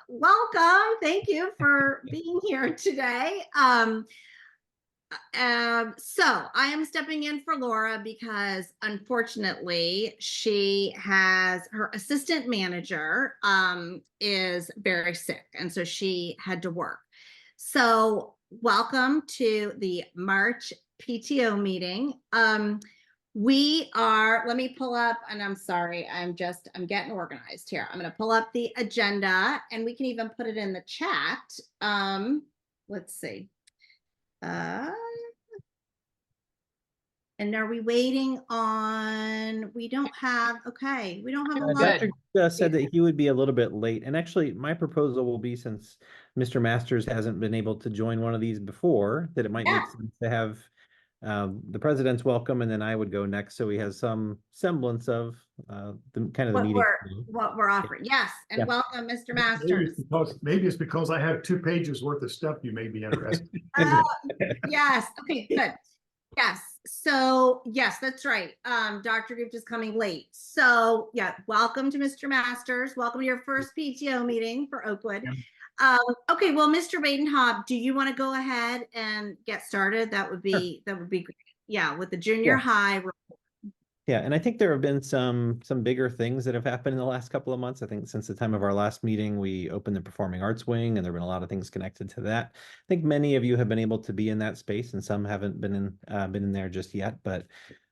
welcome. Thank you for being here today. So I am stepping in for Laura because unfortunately she has her assistant manager is very sick, and so she had to work. So welcome to the March PTO meeting. Let me pull up, and I'm sorry, I'm getting organized here. I'm going to pull up the agenda and we can even put it in the chat. Let's see. Uh, and are we waiting on, we don't have a lot. Dr. Said that he would be a little bit late. And actually, my proposal will be, since Mr. Masters hasn't been able to join one of these before, that it might make sense to have the president's welcome, and then I would go next, so he has some semblance of the meeting. What we're offering. Yes, and Yeah. welcome, Mr. Masters. Maybe it's because I have 2 pages worth of stuff you may be interested in. Yes. Okay, good. Yes. So yes, that's right. Dr. Gift is coming late. So yeah, welcome to Mr. Masters. Welcome to your first PTO meeting for Oakwood. Okay, well, Mr. Badenhop, do you want to go ahead and get started? That would be great. Yeah, with the junior high. Yeah, and I think there have been some bigger things that have happened in the last couple of months. I think since the time of our last meeting, we opened the performing arts wing, and there have been a lot of things connected to that. I think many of you have been able to be in that space, and some haven't been in there just yet, but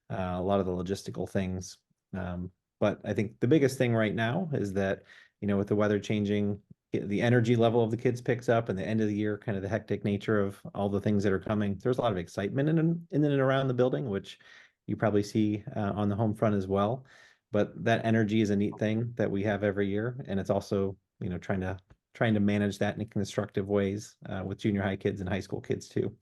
a lot of the logistical things. But I think the biggest thing right now is that, with the weather changing, the energy level of the kids picks up, and the end of the year, kind of the hectic nature of all the things that are coming. There's a lot of excitement in and around the building, which you probably see on the home front as well. But that energy is a neat thing that we have every year, and it's also, trying to manage that in constructive ways with junior high kids and high school kids too.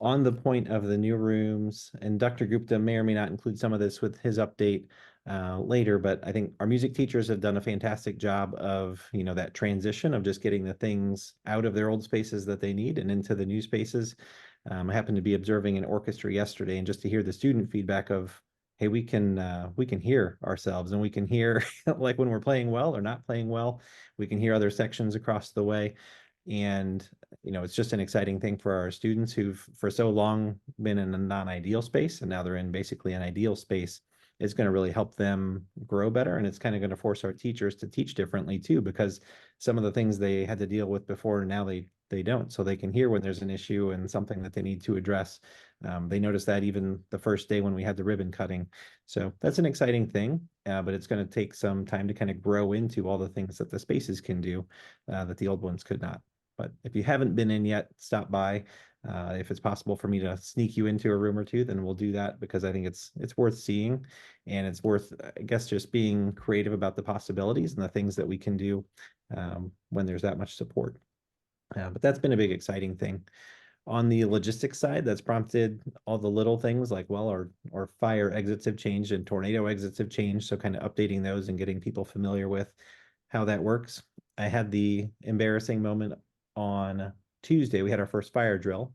On the point of the new rooms, and Dr. Gupta may or may not include some of this with his update later, but I think our music teachers have done a fantastic job of, that transition of just getting the things out of their old spaces that they need and into the new spaces. I happened to be observing an orchestra yesterday, and just to hear the student feedback of, hey, we can hear ourselves, and we can hear like when we're playing well or not playing well. We can hear other sections across the way. And, it's just an exciting thing for our students who've for so long been in a non-ideal space, and now they're in basically an ideal space. It's going to really help them grow better. And it's kind of going to force our teachers to teach differently too, because some of the things they had to deal with before, now they don't. So they can hear when there's an issue and something that they need to address. They noticed that even the first day when we had the ribbon cutting. So that's an exciting thing, but it's going to take some time to kind of grow into all the things that the spaces can do that the old ones could not. But if you haven't been in yet, stop by. If it's possible for me to sneak you into a room or two, then we'll do that, because I think it's worth seeing, and it's worth, I guess, just being creative about the possibilities and the things that we can do when there's that much support. But that's been a big exciting thing. On the logistics side, that's prompted all the little things like, well, our fire exits have changed and tornado exits have changed. So kind of updating those and getting people familiar with how that works. I had the embarrassing moment on Tuesday. We had our first fire drill.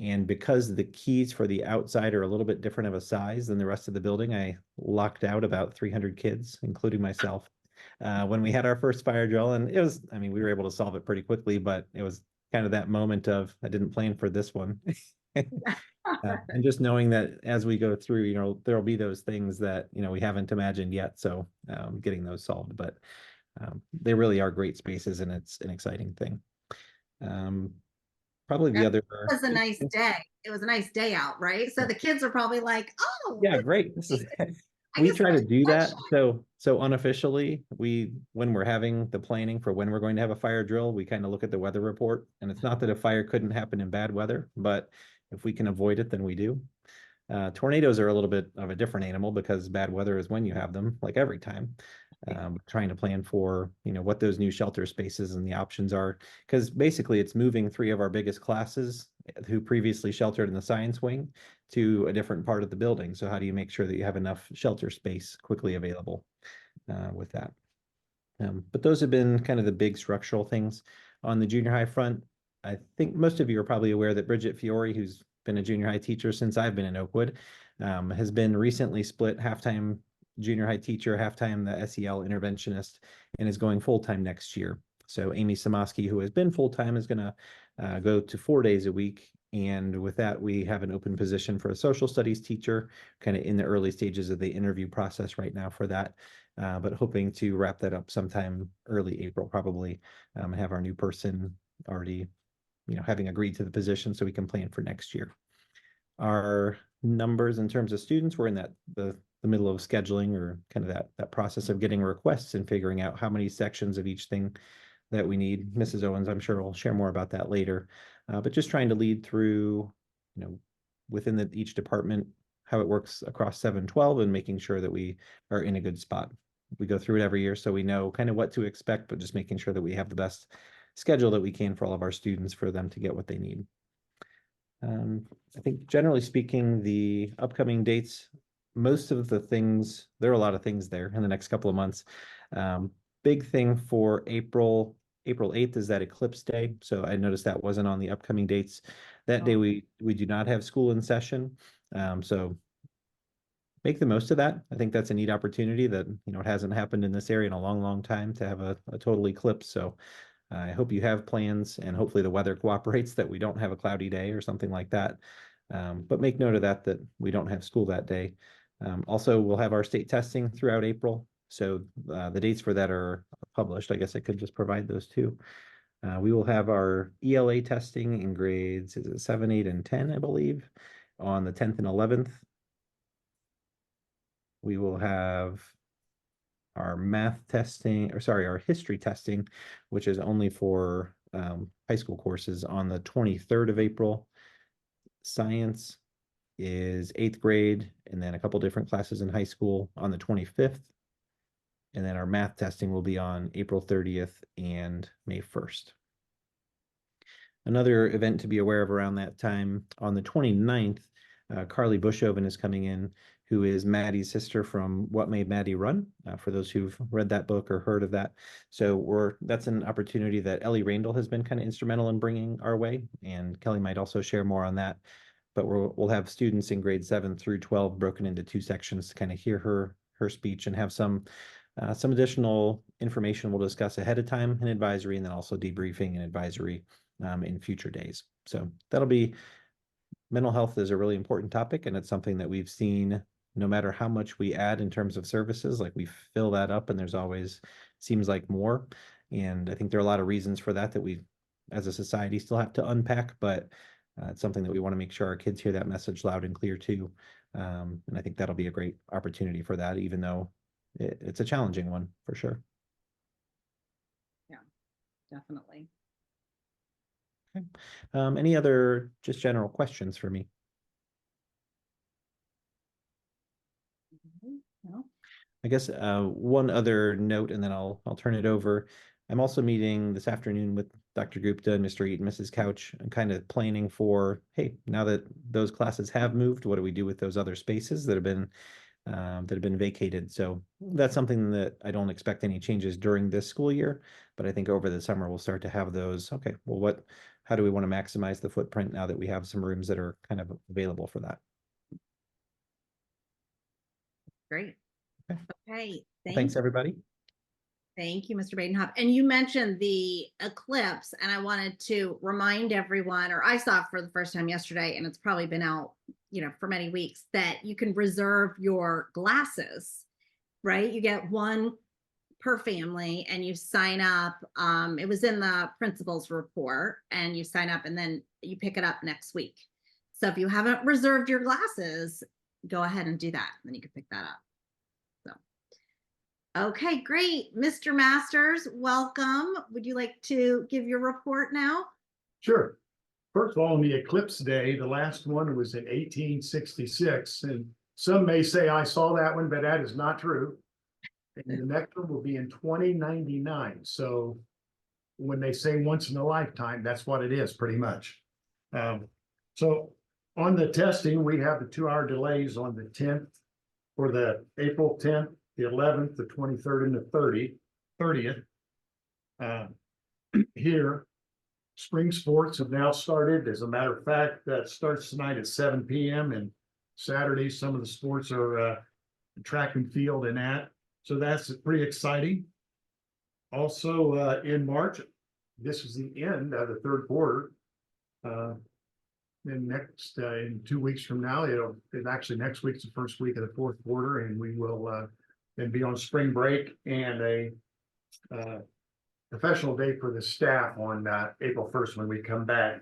And because the keys for the outside are a little bit different of a size than the rest of the building, I locked out about 300 kids, including myself, when we had our first fire drill. And it was, we were able to solve it pretty quickly, but it was kind of that moment of, I didn't plan for this one. And just knowing that as we go through, there'll be those things that, we haven't imagined yet. So getting those solved, but they really are great spaces, and it's an exciting thing. Probably the other. It was a nice day. It was a nice day out, right? So the kids are probably like, oh, yeah, great. We try to do that. So unofficially, when we're having the planning for when we're going to have a fire drill, we kind of look at the weather report. And it's not that a fire couldn't happen in bad weather, but if we can avoid it, then we do. Tornadoes are a little bit of a different animal, because bad weather is when you have them, like every time. Trying to plan for, what those new shelter spaces and the options are, because basically it's moving 3 of our biggest classes who previously sheltered in the science wing to a different part of the building. So how do you make sure that you have enough shelter space quickly available with that? But those have been kind of the big structural things. On the junior high front, I think most of you are probably aware that Bridget Fiore, who's been a junior high teacher since I've been in Oakwood, has been recently split half-time junior high teacher, half-time the SEL interventionist, and is going full-time next year. So Amy Samoski, who has been full-time, is going to go to 4 days a week. And with that, we have an open position for a social studies teacher, kind of in the early stages of the interview process right now for that. But hoping to wrap that up sometime early April, probably, and have our new person already, having agreed to the position so we can plan for next year. Our numbers in terms of students, we're in the middle of scheduling, or kind of that process of getting requests and figuring out how many sections of each thing that we need. Mrs. Owens, I'm sure, will share more about that later. But just trying to lead through, within each department, how it works across 712, and making sure that we are in a good spot. We go through it every year, so we know kind of what to expect, but just making sure that we have the best schedule that we can for all of our students, for them to get what they need. I think generally speaking, the upcoming dates, most of the things, there are a lot of things there in the next couple of months. Big thing for April 8th is that eclipse day. So I noticed that wasn't on the upcoming dates. That day we do not have school in session. So make the most of that. I think that's a neat opportunity that, it hasn't happened in this area in a long, long time, to have a total eclipse. So I hope you have plans, and hopefully the weather cooperates, that we don't have a cloudy day or something like that. But make note of that we don't have school that day. Also, we'll have our state testing throughout April. So the dates for that are published. I guess I could just provide those too. We will have our ELA testing in grades, is it 7, 8, and 10, I believe, on the 10th and 11th. We will have our math testing, or sorry, our history testing, which is only for high school courses, on the 23rd of April. Science is 8th grade, and then a couple different classes in high school on the 25th. And then our math testing will be on April 30th and May 1st. Another event to be aware of around that time, on the 29th, Carly Bushoven is coming in, who is Maddie's sister from What Made Maddie Run, for those who've read that book or heard of that. So that's an opportunity that Ellie Randall has been kind of instrumental in bringing our way, and Kelly might also share more on that. But we'll have students in grades 7 through 12 broken into 2 sections to kind of hear her speech, and have some additional information we'll discuss ahead of time in advisory, and then also debriefing and advisory in future days. So mental health is a really important topic, and it's something that we've seen, no matter how much we add in terms of services, like we fill that up, and there's always seems like more. And I think there are a lot of reasons for that we as a society still have to unpack, but it's something that we want to make sure our kids hear that message loud and clear too. And I think that'll be a great opportunity for that, even though it's a challenging one for sure. Yeah, definitely. Okay. Any other just general questions for me? No? I guess one other note, and then I'll turn it over. I'm also meeting this afternoon with Dr. Gupta and Mr. Eat and Mrs. Couch, and kind of planning for, hey, now that those classes have moved, what do we do with those other spaces that have been vacated? So that's something that I don't expect any changes during this school year, but I think over the summer we'll start to have those. Okay, well, how do we want to maximize the footprint now that we have some rooms that are kind of available for that? Great. Okay. Okay. Thanks, everybody. Thank you, Mr. Badenhop. And you mentioned the eclipse, and I wanted to remind everyone, or I saw it for the first time yesterday, and it's probably been out, for many weeks, that you can reserve your glasses, right? You get one per family, and you sign up. It was in the principal's report, and you sign up, and then you pick it up next week. So if you haven't reserved your glasses, go ahead and do that. Then you can pick that up. Okay, great. Mr. Masters, welcome. Would you like to give your report now? Sure. First of all, on the eclipse day, the last one was in 1866, and some may say I saw that one, but that is not true. And the next one will be in 2099. So when they say once in a lifetime, that's what it is pretty much. So on the testing, we have the 2-hour delays on the 10th, for the April 10th, the 11th, the 23rd, and the 30th. Here, spring sports have now started. As a matter of fact, that starts tonight at 7 p.m. and Saturday, some of the sports are track and field and that. So that's pretty exciting. Also, in March, this is the end of the third quarter. Then next, in 2 weeks from now, actually next week's the first week of the fourth quarter, and we will then be on spring break and a professional day for the staff on April 1st when we come back.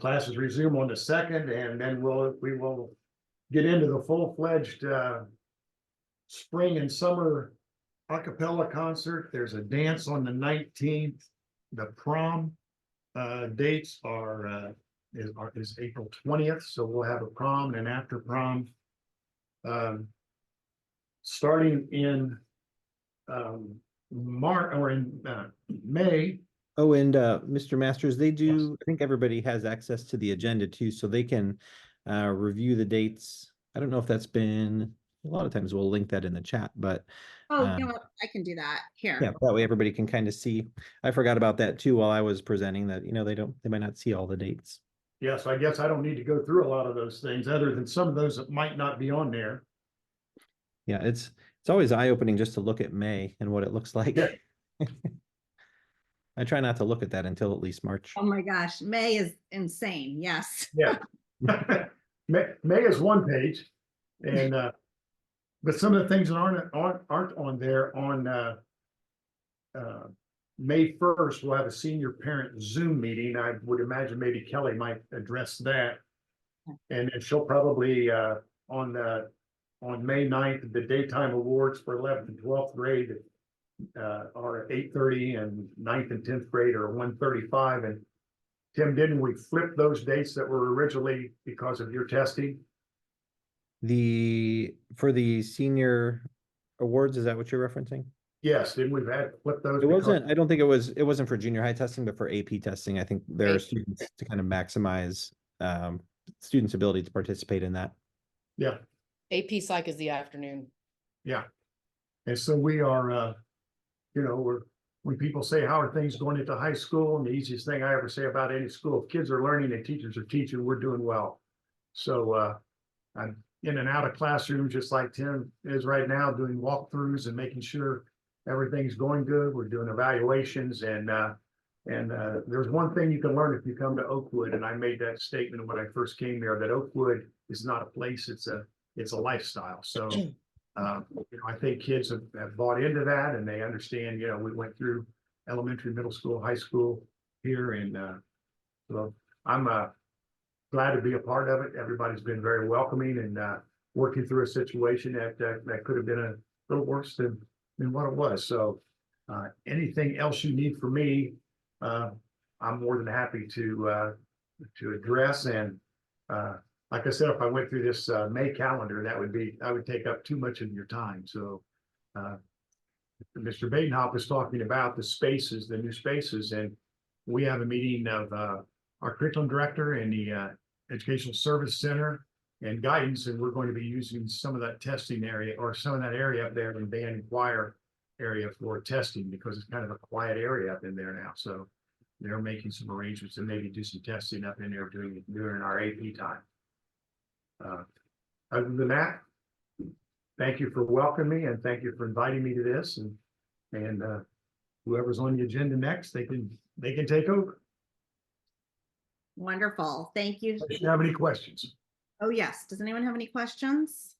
Classes resume on the 2nd, and then we will get into the full-fledged spring and summer a cappella concert. There's a dance on the 19th. The prom dates is April 20th, so we'll have a prom and after prom. Starting in March or in May. Oh, and Mr. Masters, they do, I think everybody has access to the agenda too, so they can review the dates. I don't know if that's been, a lot of times we'll link that in the chat, but Oh, you know what? I can do that here. yeah, that way everybody can kind of see. I forgot about that too while I was presenting that, they might not see all the dates. Yes, I guess I don't need to go through a lot of those things other than some of those that might not be on there. Yeah, it's always eye-opening just to look at May and what it looks like. Yeah. I try not to look at that until at least March. Oh my gosh, May is insane. Yes. Yeah. May is one page, and but some of the things that aren't on there on May 1st, we'll have a senior parent Zoom meeting. I would imagine maybe Kelly might address that. And then she'll probably on May 9th, the daytime awards for 11th and 12th grade are 8:30, and 9th and 10th grade are 1:35. And Tim, didn't we flip those dates that were originally because of your testing? For the senior awards, is that what you're referencing? Yes, didn't we flip those? It wasn't, I don't think it wasn't for junior high testing, but for AP testing. I think there are AP. students to kind of maximize students' ability to participate in that. Yeah, AP Psych is the afternoon. yeah. And so we are, when people say, how are things going into high school? And the easiest thing I ever say about any school, if kids are learning and teachers are teaching, we're doing well. So I'm in and out of classrooms, just like Tim is right now, doing walkthroughs and making sure everything's going good. We're doing evaluations, and there's one thing you can learn if you come to Oakwood, and I made that statement when I first came here, that Oakwood is not a place, it's a lifestyle. So I think kids have bought into that, and they understand, we went through elementary, middle school, high school here, and so I'm glad to be a part of it. Everybody's been very welcoming, and working through a situation that could have been a little worse than what it was. So anything else you need from me, I'm more than happy to address. And like I said, if I went through this May calendar, I would take up too much of your time. So Mr. Badenhop was talking about the new spaces, and we have a meeting of our curriculum director and the Educational Service Center and guidance, and we're going to be using some of that testing area, or some of that area up there in band and choir area for testing, because it's kind of a quiet area up in there now. So they're making some arrangements to maybe do some testing up in there during our AP time. Other than that, thank you for welcoming me, and thank you for inviting me to this. And whoever's on the agenda next, they can take over. Wonderful. Thank you. If you have any questions. Oh, yes. Does anyone have any questions?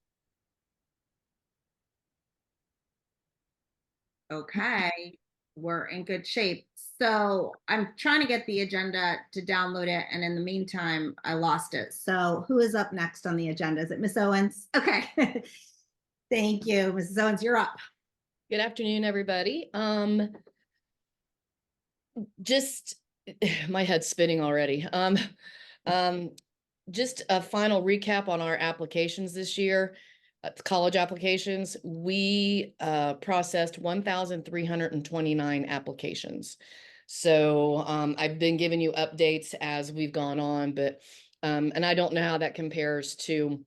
Okay, we're in good shape. So I'm trying to get the agenda to download it, and in the meantime, I lost it. So who is up next on the agenda? Is it Miss Owens? Okay. Thank you. Mrs. Owens, you're up. Good afternoon, everybody. Just my head's spinning already. Just a final recap on our applications this year. College applications, we processed 1,329 applications. So I've been giving you updates as we've gone on, but and I don't know how that compares to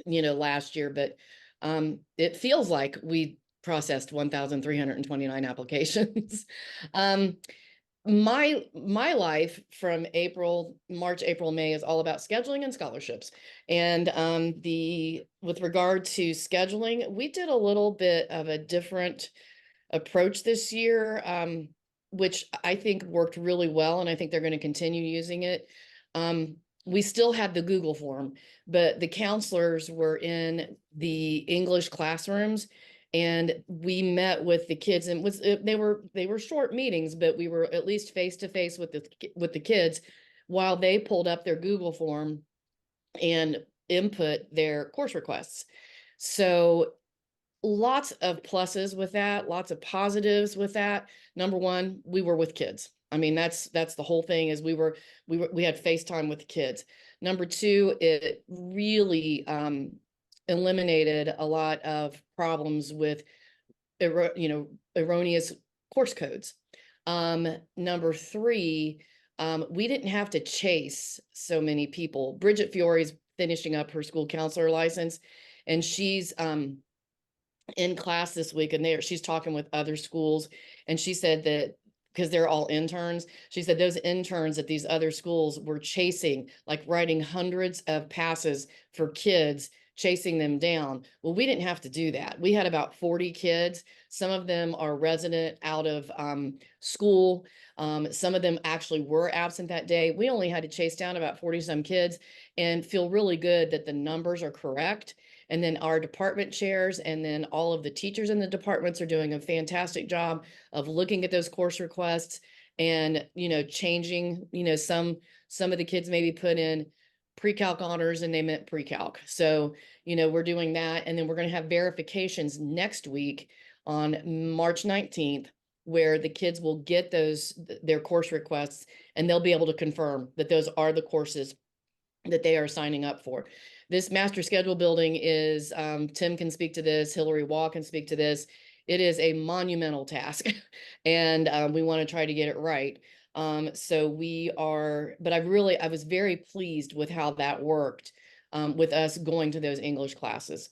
last year, but it feels like we processed 1,329 applications. my life from March, April, May is all about scheduling and scholarships. And with regard to scheduling, we did a little bit of a different approach this year, which I think worked really well, and I think they're going to continue using it. We still had the Google form, but the counselors were in the English classrooms, and we met with the kids, and they were short meetings, but we were at least face to face with the kids while they pulled up their Google form and input their course requests. So lots of pluses with that, lots of positives with that. Number one, we were with kids. I mean, that's the whole thing, is we had FaceTime with the kids. Number two, it really eliminated a lot of problems with erroneous course codes. Number three, we didn't have to chase so many people. Bridget Fiore's finishing up her school counselor license, and she's in class this week, and she's talking with other schools, and she said that because they're all interns, she said those interns at these other schools were chasing, like writing hundreds of passes for kids, chasing them down. Well, we didn't have to do that. We had about 40 kids. Some of them are resident out of school. Some of them actually were absent that day. We only had to chase down about 40 some kids and feel really good that the numbers are correct. And then our department chairs and then all of the teachers in the departments are doing a fantastic job of looking at those course requests and, changing, some of the kids maybe put in pre-calc honors and they meant pre-calc. So, we're doing that. And then we're going to have verifications next week on March 19th, where the kids will get their course requests, and they'll be able to confirm that those are the courses that they are signing up for. This master schedule building is, Tim can speak to this, Hillary Waugh can speak to this. It is a monumental task, and we want to try to get it right. So but I was very pleased with how that worked with us going to those English classes.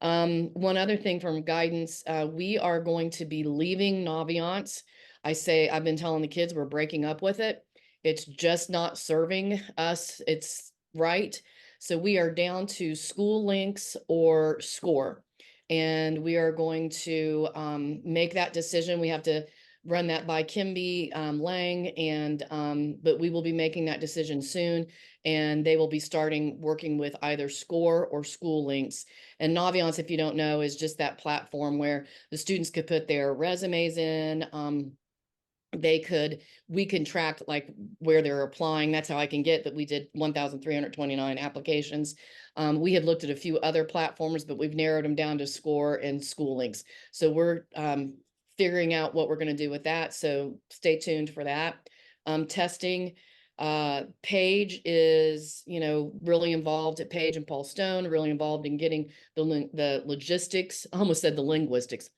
One other thing from guidance, we are going to be leaving Naviance. I've been telling the kids we're breaking up with it. It's just not serving us. It's right. So we are down to School Links or SCORE, and we are going to make that decision. We have to run that by Kimby Lang, but we will be making that decision soon, and they will be starting working with either SCORE or School Links. And Naviance, if you don't know, is just that platform where the students could put their resumes in. We can track like where they're applying. That's how I can get that we did 1,329 applications. We had looked at a few other platforms, but we've narrowed them down to SCORE and School Links. So we're figuring out what we're going to do with that. So stay tuned for that. Testing. Paige is, really involved at Paige and Paul Stone, really involved in getting the logistics, I almost said the linguistics,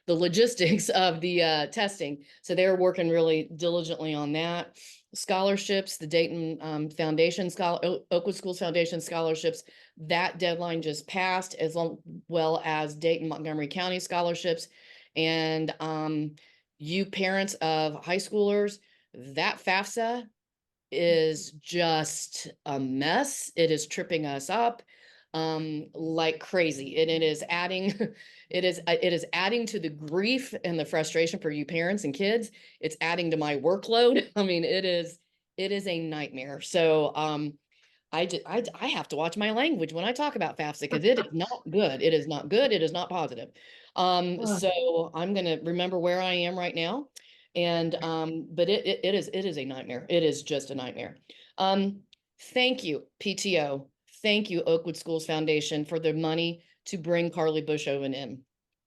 the logistics of the testing. So they're working really diligently on that. Scholarships, the Dayton Foundation, Oakwood Schools Foundation scholarships, that deadline just passed, as well as Dayton Montgomery County scholarships. And you parents of high schoolers, that FAFSA is just a mess. It is tripping us up like crazy, and it is adding it is adding to the grief and the frustration for you parents and kids. It's adding to my workload. I mean, it is a nightmare. So I have to watch my language when I talk about FAFSA, because it is not good. It is not good. It is not positive. So I'm going to remember where I am right now. And but it is a nightmare. It is just a nightmare. Thank you, PTO. Thank you, Oakwood Schools Foundation, for the money to bring Carly Bushoven in.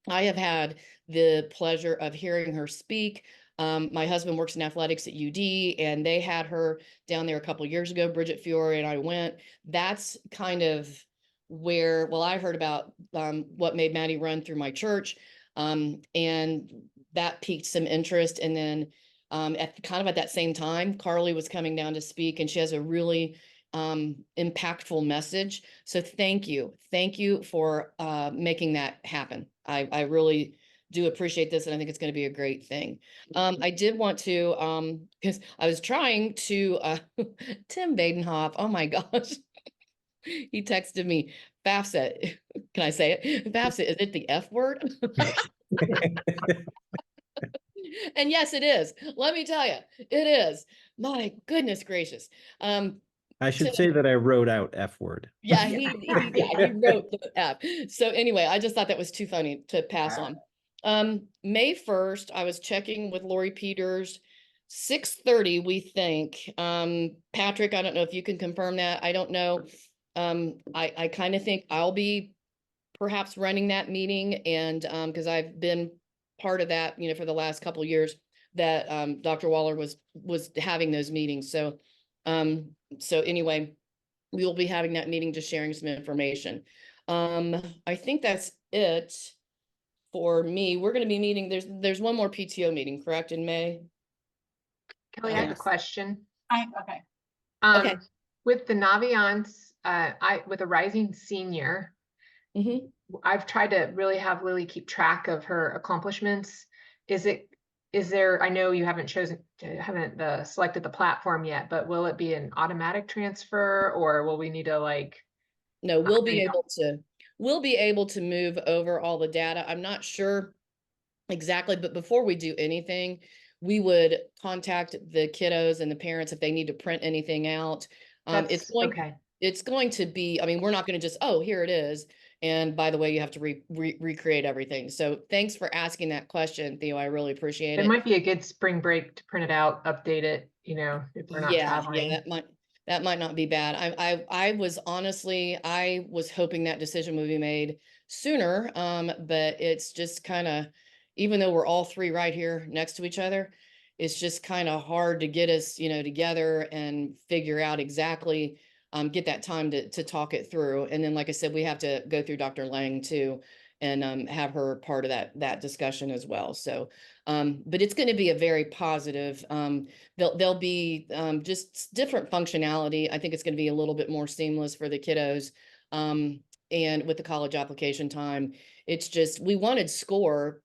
I have had the pleasure of hearing her speak. My husband works in athletics at UD, and they had her down there a couple of years ago. Bridget Fiore and I went. That's kind of where, I heard about what made Maddie run through my church, and that piqued some interest. And then at that same time, Carly was coming down to speak, and she has a really impactful message. So thank you for making that happen. I really do appreciate this, and I think it's going to be a great thing. I did want to, because I was trying to, Tim Badenhoff, oh my gosh. He texted me, FAFSA, can I say it? FAFSA, is it the F word? And yes, it is. Let me tell you, it is. My goodness gracious. I should Tim- say that I wrote out F word. Yeah, he wrote the F. So anyway, I just thought that was too funny to pass on. May 1st, I was checking with Lori Peters, 6:30, we think. Patrick, I don't know if you can confirm that. I don't know. I kind of think I'll be perhaps running that meeting, and because I've been part of that, for the last couple of years that Dr. Waller was having those meetings. So anyway, we will be having that meeting, just sharing some information. I think that's it for me. We're going to be meeting. There's one more PTO meeting, correct, in May? Kelly, I have a Yes. question. Okay. Okay. With the Naviance, with a rising senior, Mhm. I've tried to really have Lily keep track of her accomplishments. Is there, I know you haven't selected the platform yet, but will it be an automatic transfer, or will we need to No, we'll be Yeah. able to move over all the data. I'm not sure exactly, but before we do anything, we would contact the kiddos and the parents if they need to print anything out. It's okay. going to be, I mean, we're not going to just, oh, here it is. And by the way, you have to recreate everything. So thanks for asking that question, Theo. I really appreciate It it. might be a good spring break to print it out, update it, if we're not traveling. Yeah, that might not be bad. I was honestly, I was hoping that decision would be made sooner. But it's just kind of, even though we're all three right here next to each other, it's just kind of hard to get us, together and figure out exactly, get that time to talk it through. And then, like I said, we have to go through Dr. Lang too, and have her part of that discussion as well. So, but it's going to be a very positive, there'll be just different functionality. I think it's going to be a little bit more seamless for the kiddos. And with the college application time, it's just, we wanted SCORE.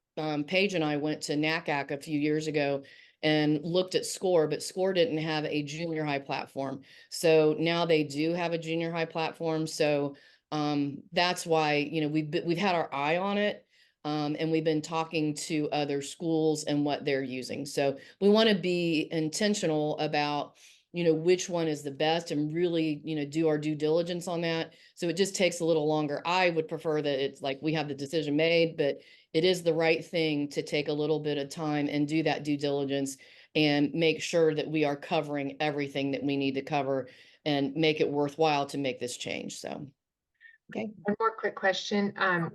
Paige and I went to NACAC a few years ago and looked at SCORE, but SCORE didn't have a junior high platform. So now they do have a junior high platform. So that's why, we've had our eye on it. And we've been talking to other schools and what they're using. So we want to be intentional about, which one is the best, and really, do our due diligence on that. So it just takes a little longer. I would prefer that it's like we have the decision made, but it is the right thing to take a little bit of time and do that due diligence and make sure that we are covering everything that we need to cover and make it worthwhile to make this change. So. Okay. One more quick question. And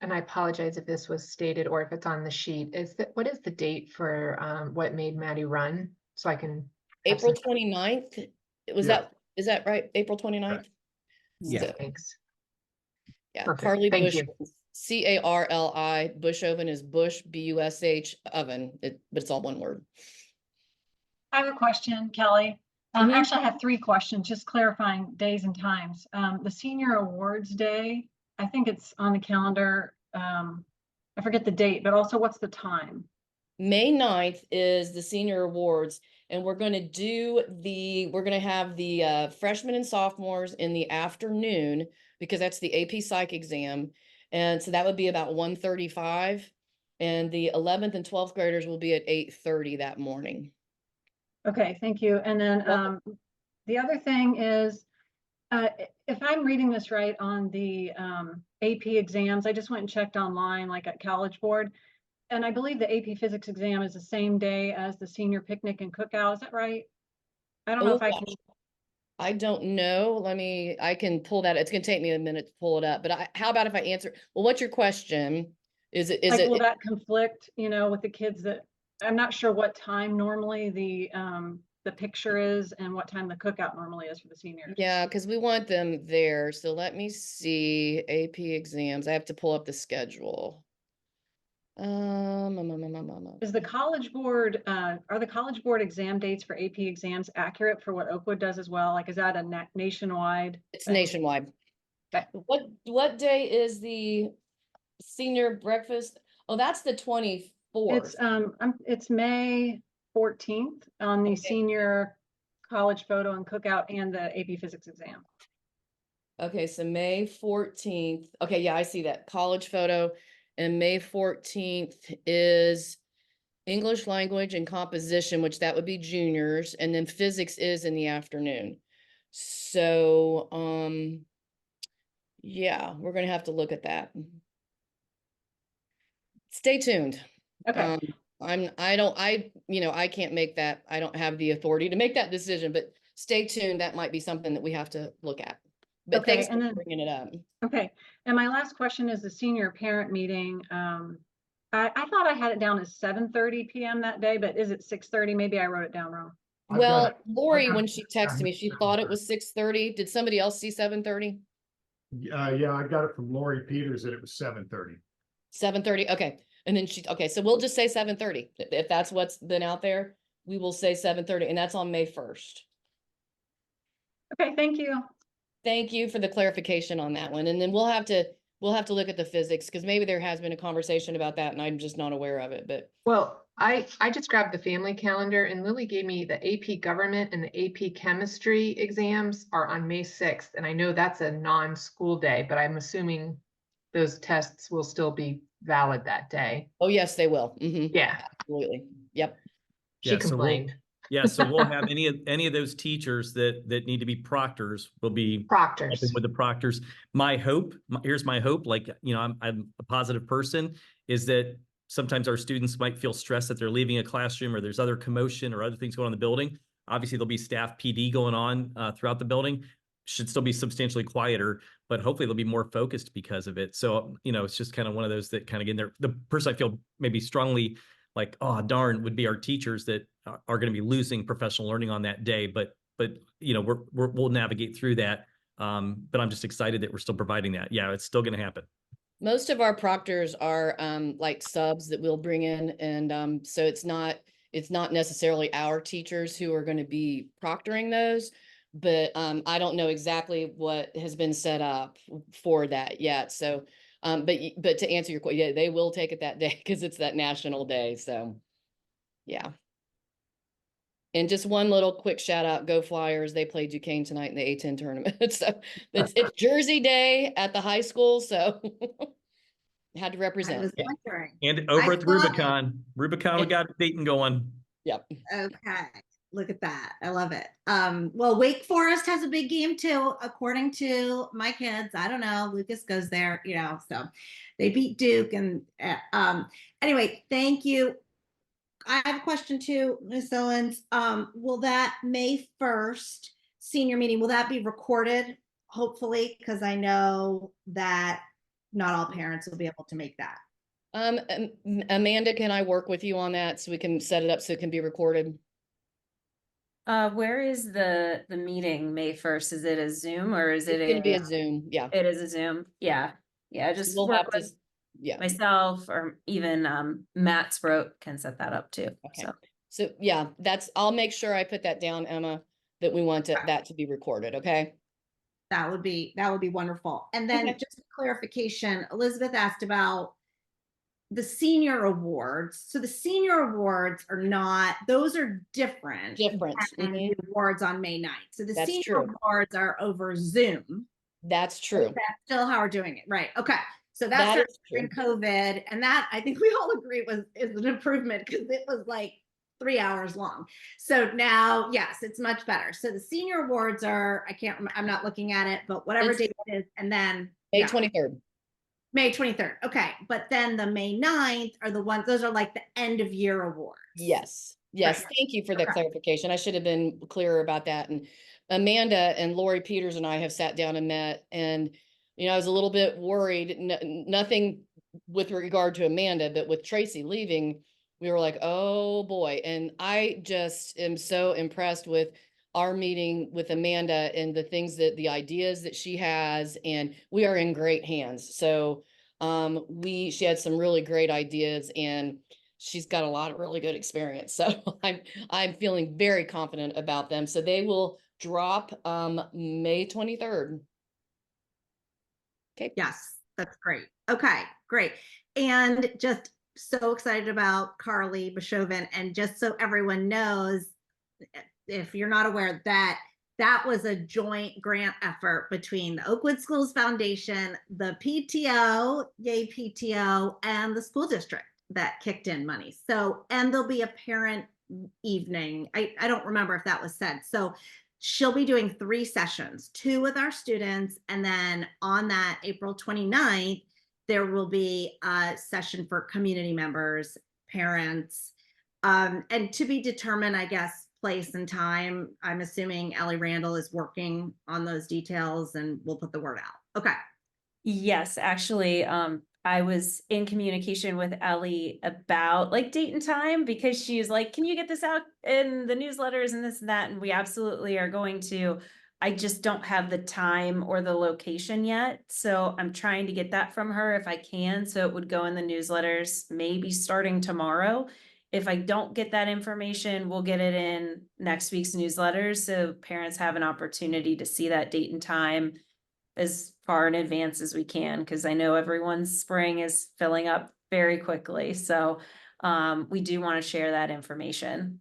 I apologize if this was stated or if it's on the sheet, what is the date for what made Maddie run? So I can. April 29th. Is that right? April 29th? Yeah. Thanks. Yeah. Perfect. Carly Thank Bush, you. Carli, Bushoven is Bush, Bush oven, but it's all one word. I have a question, Kelly. Actually, I have three questions, just clarifying days and times. The Senior Awards Day, I think it's on the calendar. I forget the date, but also what's the time? May 9th is the Senior Awards, and we're going to have the freshmen and sophomores in the afternoon, because that's the AP Psych exam. And so that would be about 1:35, and the 11th and 12th graders will be at 8:30 that morning. Okay, thank you. And then the other thing is, if I'm reading this right on the AP exams, I just went and checked online, like at College Board, and I believe the AP Physics exam is the same day as the senior picnic and cookout. Is that right? I don't know if I can. I don't know. I can pull that. It's going to take me a minute to pull it up, but how about if I answer? Well, what's your question? Will that conflict, with the kids that, I'm not sure what time normally the picture is and what time the cookout normally is for the seniors. Yeah, because we want them there. So let me see AP exams. I have to pull up the schedule. Is the College Board, are the College Board exam dates for AP exams accurate for what Oakwood does as well? Like, is that a nationwide? It's nationwide. Okay. What day is the senior breakfast? Oh, that's the 24th. It's May 14th on the Okay. senior college photo and cookout and the AP physics exam. Okay, so May 14th. Okay, yeah, I see that. College photo. And May 14th is English language and composition, which that would be juniors, and then physics is in the afternoon. So, yeah, we're gonna have to look at that. Stay tuned. Okay, I can't make that. I don't have the authority to make that decision, but stay tuned. That might be something that we have to look at. But Okay, thanks for and then- bringing it up. okay. And my last question is the senior parent meeting. I thought I had it down as 7:30 PM that day, but is it 6:30? Maybe I wrote it down wrong. I've got Well, it. Lori, got when it she down texted here me, she thought it was 6:30. Did somebody else see 7:30? Yeah, I got it from Lori Peters that it was 7:30. 7:30, okay. And then okay, so we'll just say 7:30. If that's what's been out there, we will say 7:30, and that's on May 1st. Okay, thank you. Thank you for the clarification on that one. And then we'll have to look at the physics, because maybe there has been a conversation about that and I'm just not aware of it, but Well, I just grabbed the family calendar and Lily gave me the AP government and the AP chemistry exams are on May 6th. And I know that's a non-school day, but I'm assuming those tests will still be valid that day. oh, yes, they will. Yeah, Absolutely. Yep. she Yeah, so we'll- complained. Yeah, so we'll have any of those teachers that need to be proctors will be Proctors. helping with the proctors. My hope, here's my hope, like, I'm a positive person, is that sometimes our students might feel stressed that they're leaving a classroom or there's other commotion or other things going on in the building. Obviously, there'll be staff PD going on throughout the building. Should still be substantially quieter, but hopefully they'll be more focused because of it. So, it's just kind of one of those that kind of get in there. The person I feel maybe strongly like, oh darn, would be our teachers that are going to be losing professional learning on that day. But we'll navigate through that. But I'm just excited that we're still providing that. Yeah, it's still going to happen. Most of our proctors are like subs that we'll bring in, and so it's not necessarily our teachers who are going to be proctoring those, but I don't know exactly what has been set up for that yet. So, but to answer your question, yeah, they will take it that day because it's that national day. So, yeah. And just one little quick shout out, Go Flyers. They played Duquesne tonight in the A10 tournament. So it's Jersey Day at the high school. So had to I represent. was wondering. And over I at saw- Rubicon, we got Dayton going. Yep. Okay, look at that. I love it. Well, Wake Forest has a big game too, according to my kids. I don't know. Lucas goes there, so they beat Duke. And anyway, thank you. I have a question too, Ms. Owens. Will that May 1st senior meeting, will that be recorded? Hopefully, because I know that not all parents will be able to make that. Amanda, can I work with you on that so we can set it up so it can be recorded? Where is the meeting May 1st? Is it a Zoom or is it It's gonna be a Zoom, yeah. It is a Zoom. Yeah. Just We'll work have to, with yeah. myself or even Matt Sproat can set that up too. Okay. So yeah, I'll make sure I put that down, Emma, that we want that to be recorded, okay? That would be wonderful. And then Okay. just a clarification, Elizabeth asked about the senior awards. So the senior awards those are different. Different. than the awards on May 9th. So the That's senior true. awards are over Zoom. That's true. That's still how we're doing it, right? Okay. So That that's is during true. COVID, and that I think we all agree is an improvement because it was like 3 hours long. So now, yes, it's much better. So the senior awards are, I can't remember, I'm not looking at it, but whatever It's date it is, and then May yeah, 23rd. May 23rd. Okay. But then the May 9th are the ones, those are like the end of year awards. Yes. Yes. Right. Thank you for that Okay. clarification. I should have been clearer about that. And Amanda and Lori Peters and I have sat down and met, and I was a little bit worried. Nothing with regard to Amanda, but with Tracy leaving, we were like, oh boy. And I just am so impressed with our meeting with Amanda and the ideas that she has, and we are in great hands. So she had some really great ideas, and she's got a lot of really good experience. So I'm feeling very confident about them. So they will drop May 23rd. Okay. Yes, that's great. Okay, great. And just so excited about Carly Bashovin. And just so everyone knows, if you're not aware, that that was a joint grant effort between the Oakwood Schools Foundation, the PTO, yay PTO, and the school district that kicked in money. So, and there'll be a parent evening. I don't remember if that was said. So she'll be doing 3 sessions, 2 with our students. And then on that April 29th, there will be a session for community members, parents, and to be determined, I guess, place and time. I'm assuming Ellie Randall is working on those details and we'll put the word out. Okay. Yes, actually, I was in communication with Ellie about like date and time because she's like, can you get this out in the newsletters and this and that? And we absolutely are going to. I just don't have the time or the location yet. So I'm trying to get that from her if I can. So it would go in the newsletters, maybe starting tomorrow. If I don't get that information, we'll get it in next week's newsletters. So parents have an opportunity to see that date and time as far in advance as we can, because I know everyone's spring is filling up very quickly. So we do want to share that information.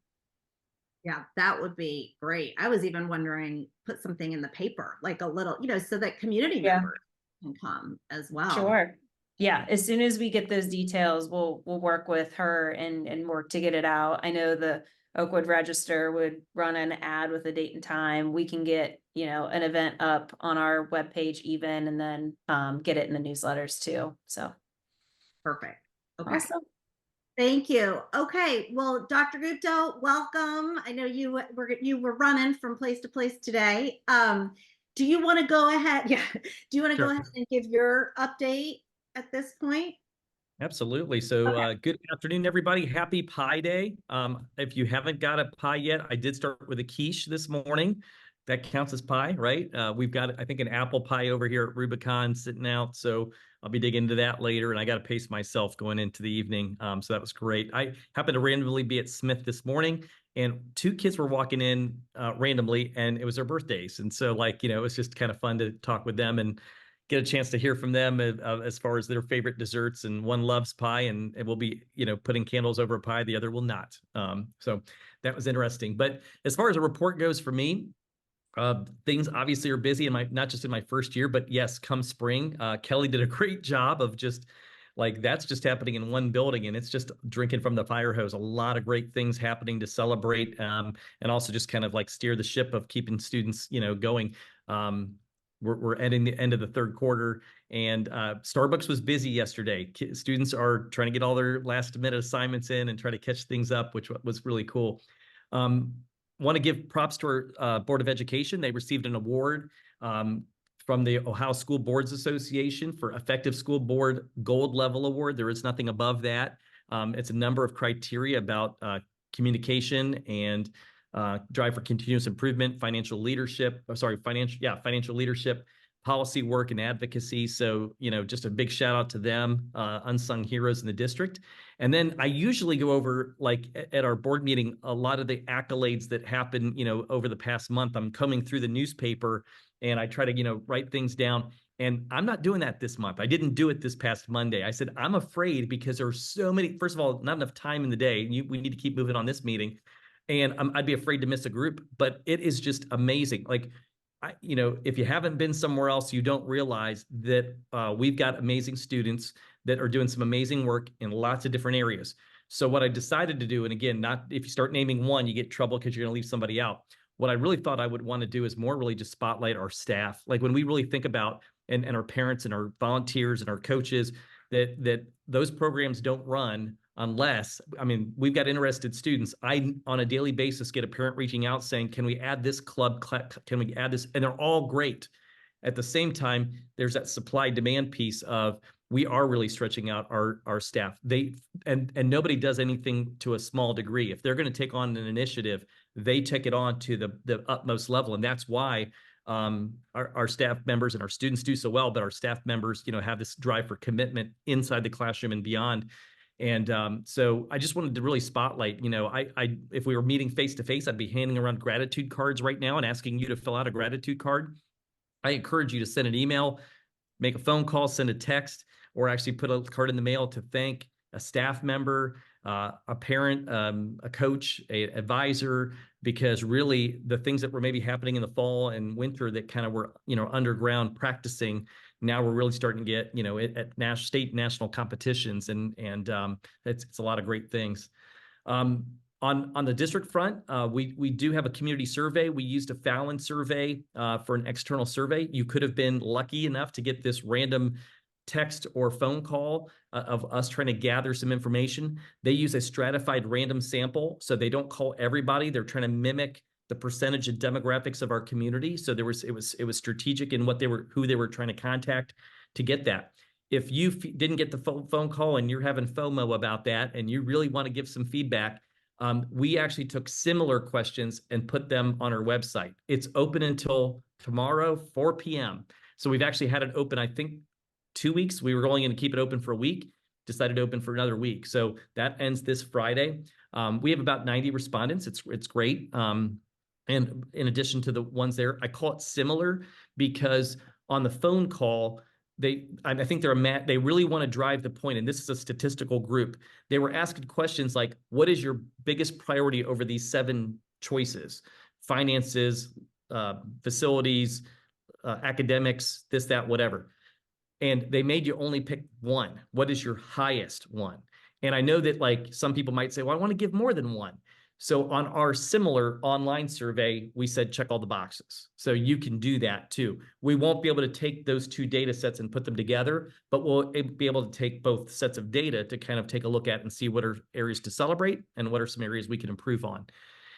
Yeah, that would be great. I was even wondering, put something in the paper, like a little, so that community members can come as well. Sure. Yeah, as soon as we get those details, we'll work with her and work to get it out. I know the Oakwood Register would run an ad with a date and time. We can get, an event up on our webpage even, and then get it in the newsletters too. So Perfect. Okay. awesome. Thank you. Okay. Well, Dr. Gupta, welcome. I know you were running from place to place today. Do you want to go ahead? Yeah. Do you want to go ahead and give your update at this point? Absolutely. So good afternoon, everybody. Happy Pie Day. If you haven't got a pie yet, I did start with a quiche this morning. That counts as pie, right? We've got, I think, an apple pie over here at Rubicon sitting out. So I'll be digging into that later. And I got to pace myself going into the evening. So that was great. I happened to randomly be at Smith this morning, and 2 kids were walking in randomly, and it was their birthdays. And so it was just kind of fun to talk with them and get a chance to hear from them as far as their favorite desserts. And one loves pie, and it will be, putting candles over a pie. The other will not. So that was interesting. But as far as a report goes for me, things obviously are busy in not just in my first year, but yes, come spring, Kelly did a great job of just that's just happening in one building, and it's just drinking from the fire hose. A lot of great things happening to celebrate, and also just kind of steer the ship of keeping students, going. We're ending the end of the third quarter, and Starbucks was busy yesterday. Students are trying to get all their last minute assignments in and try to catch things up, which was really cool. Want to give props to our Board of Education. They received an award from the Ohio School Boards Association for Effective School Board Gold Level Award. There is nothing above that. It's a number of criteria about communication and drive for continuous improvement, financial leadership, financial leadership, policy work, and advocacy. So, just a big shout out to them, unsung heroes in the district. And then I usually go over, at our board meeting, a lot of the accolades that happen, over the past month. I'm combing through the newspaper and I try to, write things down. And I'm not doing that this month. I didn't do it this past Monday. I said, I'm afraid because there are so many, first of all, not enough time in the day. We need to keep moving on this meeting. And I'd be afraid to miss a group, but it is just amazing. If you haven't been somewhere else, you don't realize that we've got amazing students that are doing some amazing work in lots of different areas. So what I decided to do, and again, not if you start naming one, you get trouble because you're going to leave somebody out. What I really thought I would want to do is more really just spotlight our staff. Like when we really think about and our parents and our volunteers and our coaches, that those programs don't run unless, we've got interested students. I, on a daily basis, get a parent reaching out saying, can we add this club? Can we add this? And they're all great. At the same time, there's that supply demand piece of we are really stretching out our staff. And nobody does anything to a small degree. If they're going to take on an initiative, they take it on to the utmost level. And that's why our staff members and our students do so well, but our staff members, have this drive for commitment inside the classroom and beyond. And so I just wanted to really spotlight, if we were meeting face to face, I'd be handing around gratitude cards right now and asking you to fill out a gratitude card. I encourage you to send an email, make a phone call, send a text. or actually put a card in the mail to thank a staff member, a parent, a coach, a advisor, because really the things that were maybe happening in the fall and winter that kind of were, underground practicing, now we're really starting to get, at state, national competitions, and it's a lot of great things. On the district front, we do have a community survey. We used a Fallon survey for an external survey. You could have been lucky enough to get this random text or phone call of us trying to gather some information. They use a stratified random sample, so they don't call everybody. They're trying to mimic the percentage and demographics of our community. So it was strategic in who they were trying to contact to get that. If you didn't get the phone call and you're having FOMO about that and you really want to give some feedback, we actually took similar questions and put them on our website. It's open until tomorrow, 4 p.m. So we've actually had it open, I think, 2 weeks. We were only going to keep it open for a week, decided to open for another week. So that ends this Friday. We have about 90 respondents. It's great. And in addition to the ones there, I call it similar because on the phone call, I think they really want to drive the point, and this is a statistical group. They were asking questions like, what is your biggest priority over these 7 choices? Finances, facilities, academics, this, that, whatever. And they made you only pick one. What is your highest one? And I know that like some people might say, well, I want to give more than one. So on our similar online survey, we said, check all the boxes. So you can do that too. We won't be able to take those 2 data sets and put them together, but we'll be able to take both sets of data to kind of take a look at and see what are areas to celebrate and what are some areas we can improve on.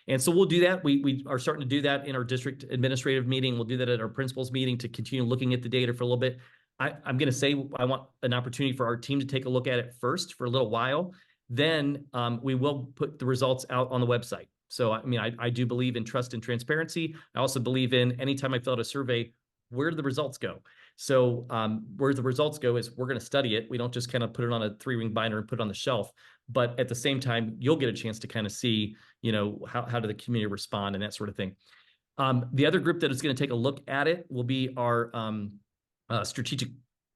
And so we'll do that. We are starting to do that in our district administrative meeting. We'll do that at our principals meeting to continue looking at the data for a little bit. I'm going to say I want an opportunity for our team to take a look at it first for a little while. Then we will put the results out on the website. So, I mean, I do believe in trust and transparency. I also believe in anytime I fill out a survey, where do the results go? So where the results go is we're going to study it. We don't just kind of put it on a 3-ring binder and put it on the shelf. But at the same time, you'll get a chance to kind of see, how do the community respond and that sort of thing. The other group that is going to take a look at it will be our strategic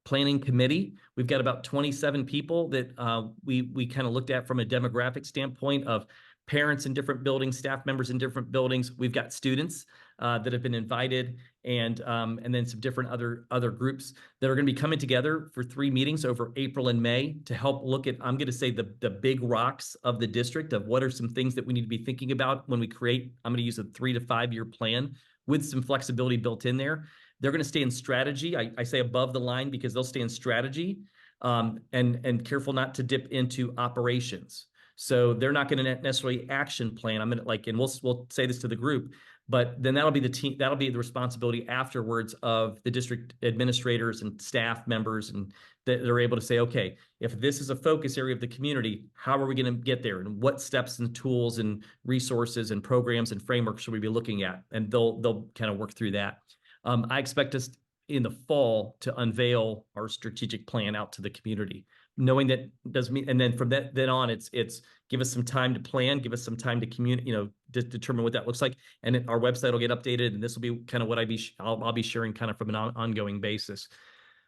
planning committee. We've got about 27 people that we kind of looked at from a demographic standpoint of parents in different buildings, staff members in different buildings. We've got students that have been invited, and then some different other groups that are going to be coming together for 3 meetings over April and May to help look at, I'm going to say, the big rocks of the district of what are some things that we need to be thinking about when we create, I'm going to use a 3 to 5 year plan with some flexibility built in there. They're going to stay in strategy. I say above the line because they'll stay in strategy and careful not to dip into operations. So they're not going to necessarily action plan. I'm going to and we'll say this to the group, but then that'll be the team, that'll be the responsibility afterwards of the district administrators and staff members, and that they're able to say, okay, if this is a focus area of the community, how are we going to get there, and what steps and tools and resources and programs and frameworks should we be looking at? And they'll kind of work through that. I expect us in the fall to unveil our strategic plan out to the community, knowing that doesn't mean, and then from then on, it's give us some time to plan, give us some time to communicate, determine what that looks like, and our website will get updated, and this will be kind of what I'll be sharing kind of from an ongoing basis.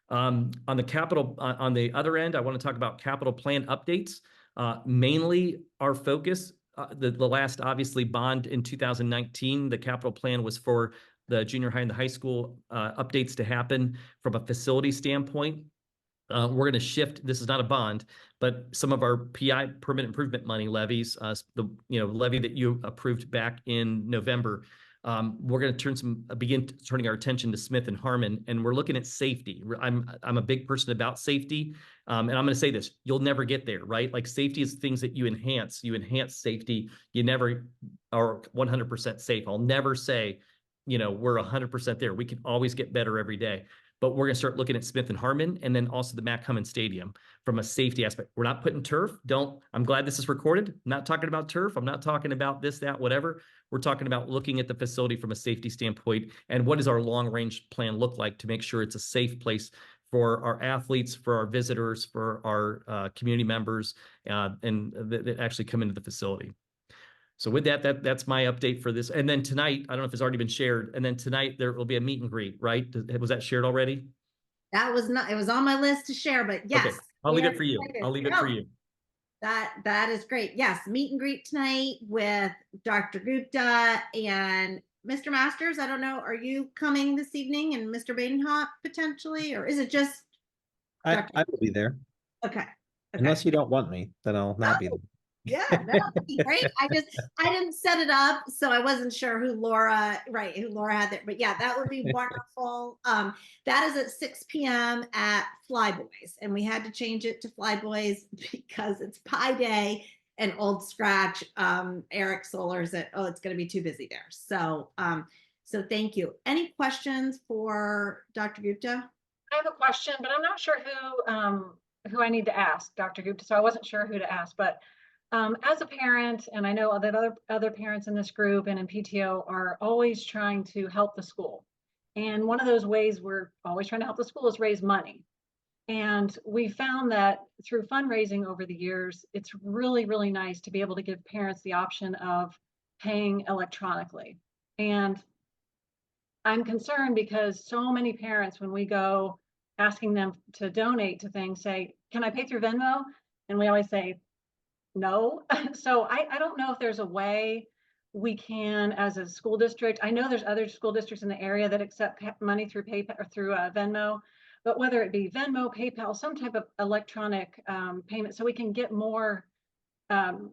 On the other end, I want to talk about capital plan updates. Mainly our focus, the last obviously bond in 2019, the capital plan was for the junior high and the high school updates to happen from a facility standpoint. We're going to shift. This is not a bond, but some of our PI permanent improvement money levies, the levy that you approved back in November. We're going to begin turning our attention to Smith and Harmon, and we're looking at safety. I'm a big person about safety, and I'm going to say this: you'll never get there, right? Like safety is things that you enhance. You enhance safety. You never are 100% safe. I'll never say, we're 100% there. We can always get better every day. But we're going to start looking at Smith and Harmon, and then also the Mac Cummins Stadium from a safety aspect. We're not putting turf. I'm glad this is recorded. I'm not talking about turf. I'm not talking about this, that, whatever. We're talking about looking at the facility from a safety standpoint, and what does our long-range plan look like to make sure it's a safe place for our athletes, for our visitors, for our community members, and that actually come into the facility. So with that's my update for this. And then tonight, I don't know if it's already been shared, and then tonight there will be a meet and greet, right? Was that shared already? That was not, it was on my list to share, but yes. Okay, I'll we leave are it for you. excited. I'll leave it for No, you. That is great. Yes, meet and greet tonight with Dr. Gupta and Mr. Masters. I don't know, are you coming this evening, and Mr. Badenhop potentially, or is it just I Dr. will be there. Okay. Unless you don't want me, then I'll not be there. Yeah, that would be great. I didn't set it up, so I wasn't sure who Laura had there. But yeah, that would be wonderful. That is at 6 p.m. at Flyboys, and we had to change it to Flyboys because it's Pi Day and Old Scratch. Eric Solar said, "Oh, it's going to be too busy there." So, so thank you. Any questions for Dr. Gupta? I have a question, but I'm not sure who I need to ask, Dr. Gupta. So I wasn't sure who to ask, but as a parent, and I know that other parents in this group and in PTO are always trying to help the school. And one of those ways we're always trying to help the school is raise money. And we found that through fundraising over the years, it's really, really nice to be able to give parents the option of paying electronically. And I'm concerned because so many parents, when we go asking them to donate to things, say, can I pay through Venmo? And we always say, no. So I don't know if there's a way we can, as a school district, I know there's other school districts in the area that accept money through PayPal or through Venmo, but whether it be Venmo, PayPal, some type of electronic payment, so we can get more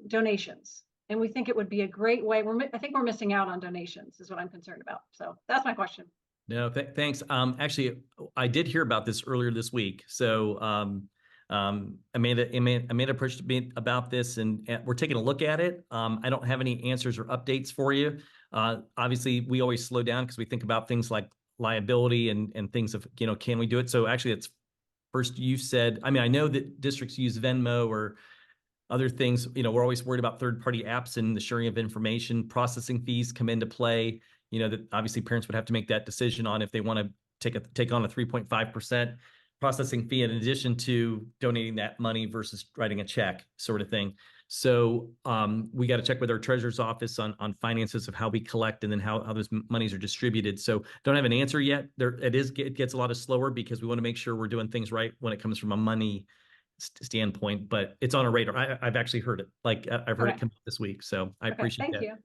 donations. And we think it would be a great way. I think we're missing out on donations is what I'm concerned about. So that's my question. No, thanks. Actually, I did hear about this earlier this week. So Amanda approached me about this, and we're taking a look at it. I don't have any answers or updates for you. Obviously, we always slow down because we think about things like liability and things of, can we do it? So actually, it's first you said, I know that districts use Venmo or other things. We're always worried about third-party apps and the sharing of information. Processing fees come into play. That obviously parents would have to make that decision on if they want to take on a 3.5% processing fee in addition to donating that money versus writing a check, sort of thing. So we got to check with our treasurer's office on finances of how we collect and then how those monies are distributed. So don't have an answer yet. It gets a lot of slower because we want to make sure we're doing things right when it comes from a money standpoint, but it's on a radar. I've actually heard it. I've heard it come up this week. So I appreciate that. Thank you.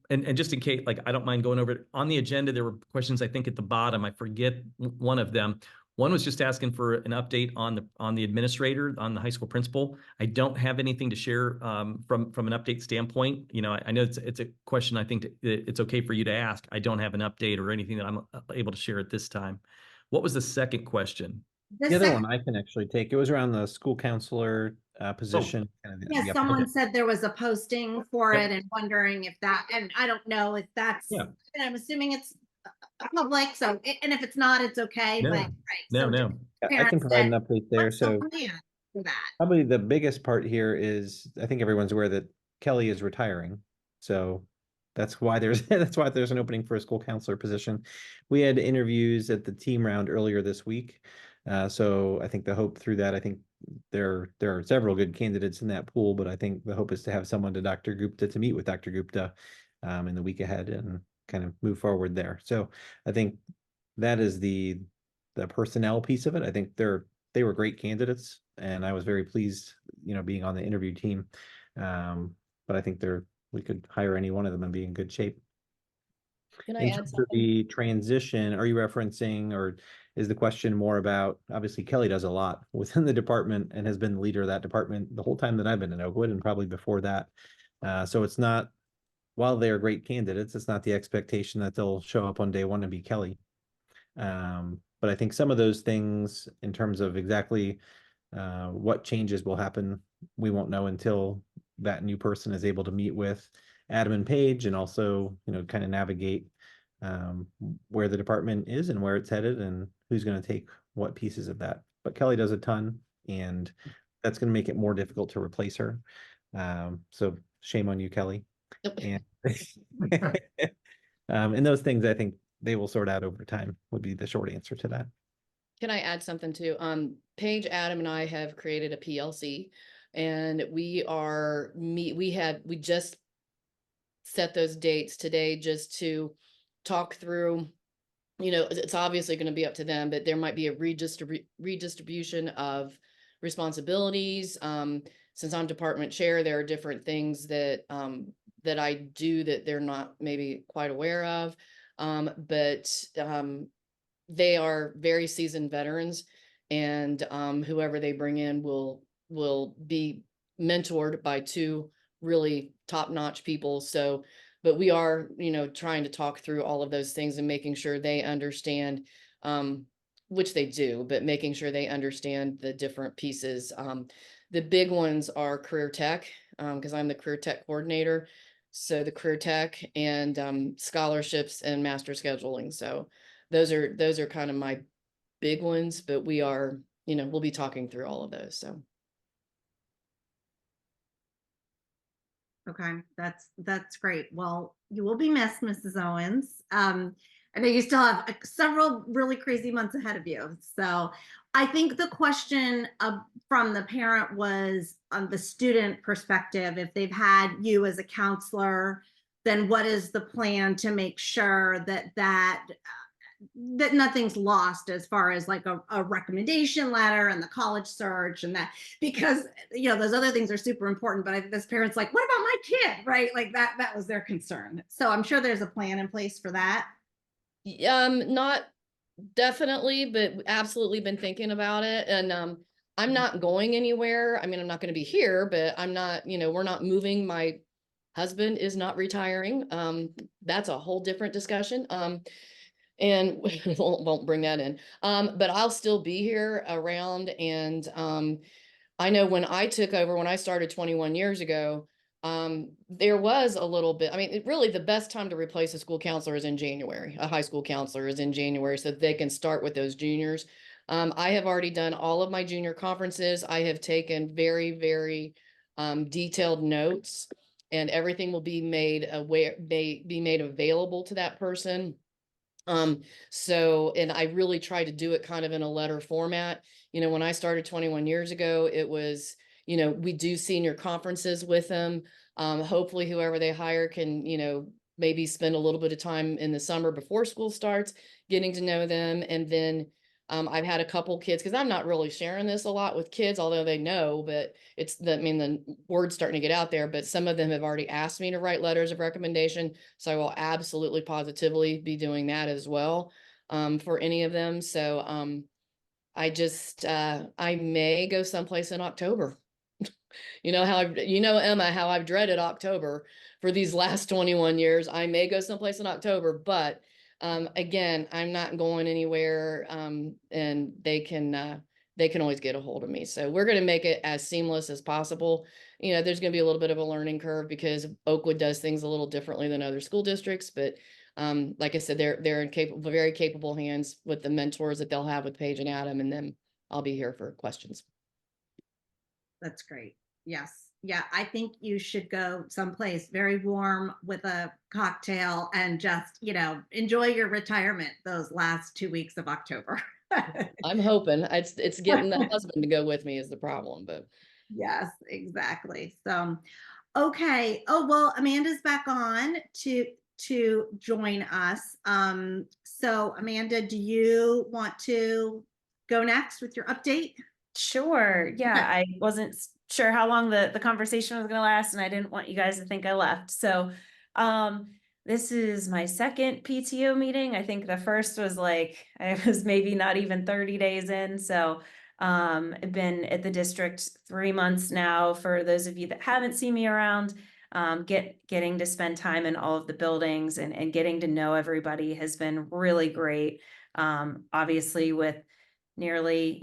And just in case, I don't mind going over it. On the agenda, there were questions, I think, at the bottom. I forget one of them. One was just asking for an update on the administrator, on the high school principal. I don't have anything to share from an update standpoint. I know it's a question I think it's okay for you to ask. I don't have an update or anything that I'm able to share at this time. What was the second question? The other one I can actually take. It was around the school counselor position. Yeah, someone said there was a posting for it and wondering if that, and I don't know if that's, Yeah. and I'm assuming it's public, so, and if it's not, it's okay, No. but, right. No, so no. I can provide an update there. what's the So plan for that? probably the biggest part here is I think everyone's aware that Kelly is retiring. So that's why there's an opening for a school counselor position. We had interviews at the team round earlier this week. So I think the hope through that, I think there are several good candidates in that pool, but I think the hope is to have someone to meet with Dr. Gupta in the week ahead and kind of move forward there. So I think that is the personnel piece of it. I think they were great candidates, and I was very pleased, being on the interview team. But I think we could hire any one of them and be in good shape. Can I In add terms of something? the transition, are you referencing, or is the question more about, obviously Kelly does a lot within the department and has been the leader of that department the whole time that I've been in Oakwood and probably before that. So it's not, while they are great candidates, it's not the expectation that they'll show up on day one and be Kelly. But I think some of those things in terms of exactly what changes will happen, we won't know until that new person is able to meet with Adam and Paige and also, kind of navigate where the department is and where it's headed and who's going to take what pieces of that. But Kelly does a ton, and that's going to make it more difficult to replace her. So shame on you, Kelly. And and those things I think they will sort out over time would be the short answer to that. Can I add something too? Paige, Adam, and I have created a PLC, and we just set those dates today just to talk through you know, it's obviously going to be up to them, but there might be a redistribution of responsibilities. Since I'm department chair, there are different things that that I do that they're not maybe quite aware of. But they are very seasoned veterans, and whoever they bring in will be mentored by two really top-notch people. So, but we are, you know, trying to talk through all of those things and making sure they understand, which they do, but making sure they understand the different pieces. The big ones are career tech, because I'm the career tech coordinator. So the career tech and scholarships and master scheduling. So those are kind of my big ones, but we are, you know, we'll be talking through all of those. So. Okay, that's great. Well, you will be missed, Mrs. Owens. I know you still have several really crazy months ahead of you. So I think the question from the parent was on the student perspective. If they've had you as a counselor, then what is the plan to make sure that that nothing's lost as far as like a recommendation letter and the college search and that, because you know those other things are super important, but I think this parent's like, what about my kid, right? Like that was their concern. So I'm sure there's a plan in place for that. Not definitely, but absolutely been thinking about it. And I'm not going anywhere. I mean, I'm not going to be here, but I'm not, you know, we're not moving. My husband is not retiring. That's a whole different discussion. And won't bring that in. But I'll still be here around. And I know when I took over, when I started 21 years ago, there was a little bit, I mean, really the best time to replace a school counselor is in January. A high school counselor is in January so that they can start with those juniors. I have already done all of my junior conferences. I have taken very, very detailed notes, and everything will be made available to that person. So, and I really try to do it kind of in a letter format. You know, when I started 21 years ago, it was, you know, we do senior conferences with them. Hopefully whoever they hire can, you know, maybe spend a little bit of time in the summer before school starts, getting to know them. And then I've had a couple kids, because I'm not really sharing this a lot with kids, although they know, but it's the, I mean, the word's starting to get out there, but some of them have already asked me to write letters of recommendation. So I will absolutely positively be doing that as well, for any of them. So, I just, I may go someplace in October. You know you know, Emma, how I've dreaded October for these last 21 years. I may go someplace in October, but again, I'm not going anywhere. And they can always get a hold of me. So we're going to make it as seamless as possible. You know, there's going to be a little bit of a learning curve because Oakwood does things a little differently than other school districts. But like I said, they're in very capable hands with the mentors that they'll have with Paige and Adam, and then I'll be here for questions. That's great. Yes. Yeah. I think you should go someplace very warm with a cocktail and just, you know, enjoy your retirement those last 2 weeks of October. I'm hoping it's getting the husband to go with me is the problem, but Yes, exactly. So, okay. Oh, well, Amanda's back on to join us. So Amanda, do you want to go next with your update? Sure. Yeah, Okay. I wasn't sure how long the conversation was going to last, and I didn't want you guys to think I left. So, this is my second PTO meeting. I think the first was like, I was maybe not even 30 days in. So, I've been at the district 3 months now. For those of you that haven't seen me around, getting to spend time in all of the buildings and getting to know everybody has been really great. Obviously with nearly,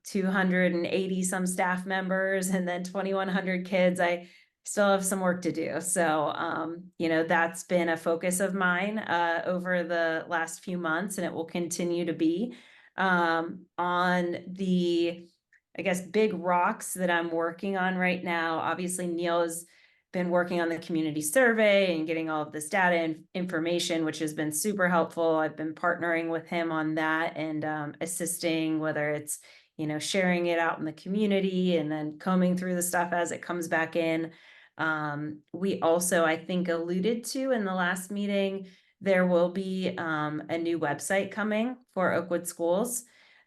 280 some staff members and then 2,100 kids, I still have some work to do. So, that's been a focus of mine over the last few months, and it will continue to be. On the, I guess, big rocks that I'm working on right now, obviously Neil has been working on the community survey and getting all of this data and information, which has been super helpful. I've been partnering with him on that and assisting, whether it's, sharing it out in the community and then combing through the stuff as it comes back in. We also, I think, alluded to in the last meeting there will be a new website coming for Oakwood Schools.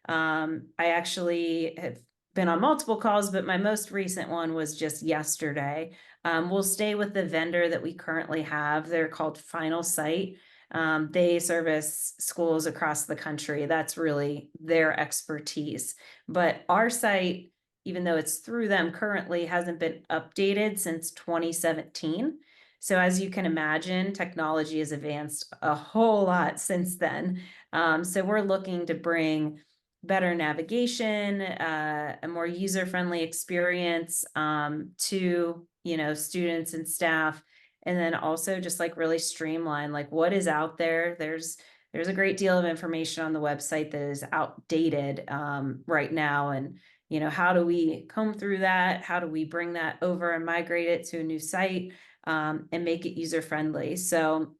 I actually have been on multiple calls, but my most recent one was just yesterday. We'll stay with the vendor that we currently have. They're called Final Site. They service schools across the country. That's really their expertise. But our site, even though it's through them currently, hasn't been updated since 2017. So as you can imagine, technology has advanced a whole lot since then. So we're looking to bring better navigation, a more user-friendly experience to, students and staff. And then also just like really streamline, like what is out there. There's a great deal of information on the website that is outdated right now. And, how do we comb through that? How do we bring that over and migrate it to a new site and make it user-friendly? So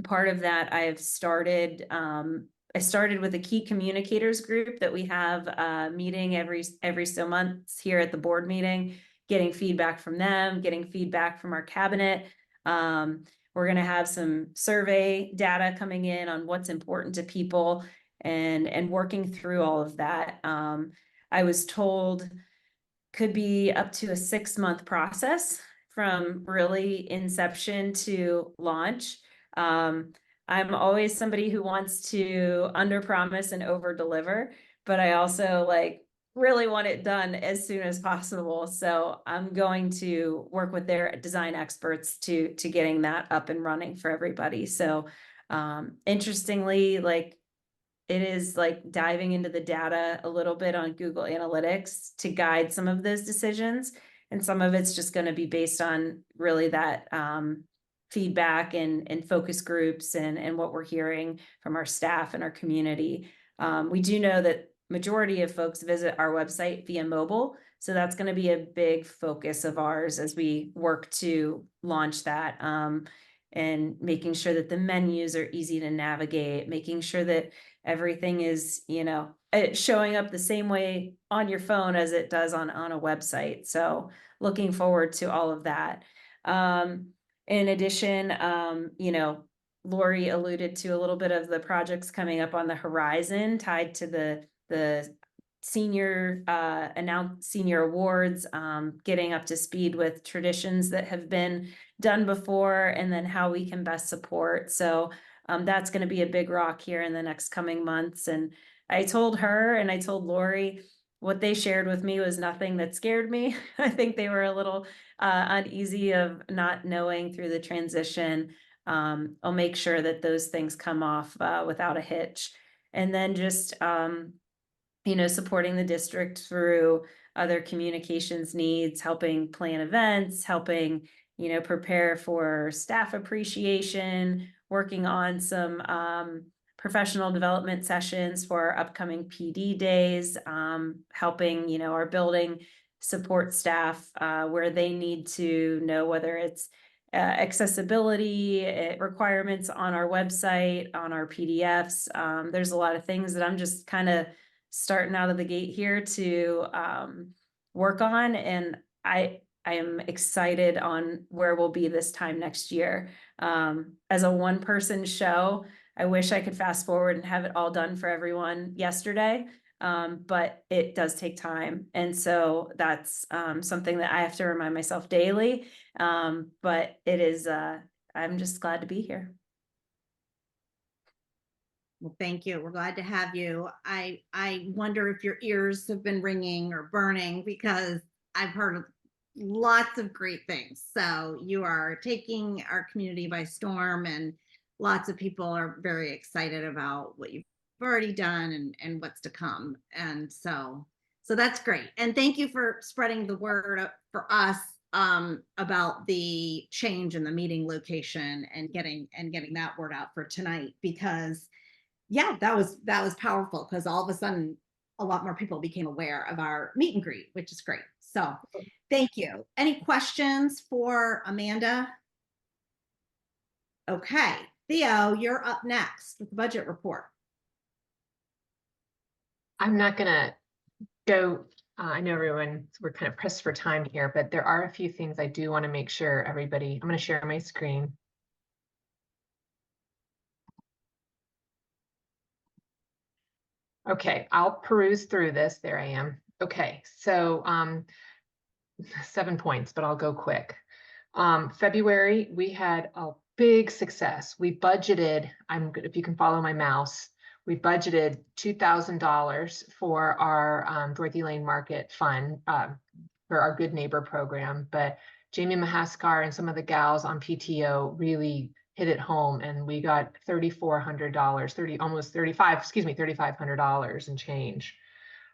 part of that I started with a key communicators group that we have meeting every so months here at the board meeting, getting feedback from them, getting feedback from our cabinet. We're going to have some survey data coming in on what's important to people and working through all of that. I was told could be up to a 6-month process from really inception to launch. I'm always somebody who wants to under promise and over deliver, but I also really want it done as soon as possible. So I'm going to work with their design experts to getting that up and running for everybody. So interestingly, it is diving into the data a little bit on Google Analytics to guide some of those decisions. And some of it's just going to be based on really that feedback and focus groups and what we're hearing from our staff and our community. We do know that majority of folks visit our website via mobile. So that's going to be a big focus of ours as we work to launch that and making sure that the menus are easy to navigate, making sure that everything is, showing up the same way on your phone as it does on a website. So looking forward to all of that. In addition, Lori alluded to a little bit of the projects coming up on the horizon tied to the senior senior awards, getting up to speed with traditions that have been done before, and then how we can best support. So that's going to be a big rock here in the next coming months. And I told her and I told Lori, what they shared with me was nothing that scared me. I think they were a little uneasy of not knowing through the transition. I'll make sure that those things come off without a hitch. And then just, supporting the district through other communications needs, helping plan events, helping, prepare for staff appreciation, working on some professional development sessions for our upcoming PD days, helping, our building support staff where they need to know whether it's accessibility requirements on our website, on our PDFs. There's a lot of things that I'm just kind of starting out of the gate here to work on. And I am excited on where we'll be this time next year. As a one-person show, I wish I could fast forward and have it all done for everyone yesterday. But it does take time. And so that's something that I have to remind myself daily. But it is, I'm just glad to be here. Well, thank you. We're glad to have you. I wonder if your ears have been ringing or burning, because I've heard lots of great things. So you are taking our community by storm, and lots of people are very excited about what you've already done and what's to come. And so that's great. And thank you for spreading the word for us about the change in the meeting location and getting that word out for tonight, because yeah, that was powerful, because all of a sudden a lot more people became aware of our meet and greet, which is great. So thank you. Any questions for Amanda? Okay, Theo, you're up next with the budget report. I'm not gonna go, I know we're kind of pressed for time here, but there are a few things I do want to make sure everybody, I'm going to share my screen. Okay, I'll peruse through this. There I am. Okay, so 7 points, but I'll go quick. February, we had a big success. We budgeted, I'm good if you can follow my mouse. We budgeted $2,000 for our Dorothy Lane Market Fund for our Good Neighbor program. But Jamie Mahaskar and some of the gals on PTO really hit it home, and we got $3,400, almost 35, excuse me, $3,500 and change.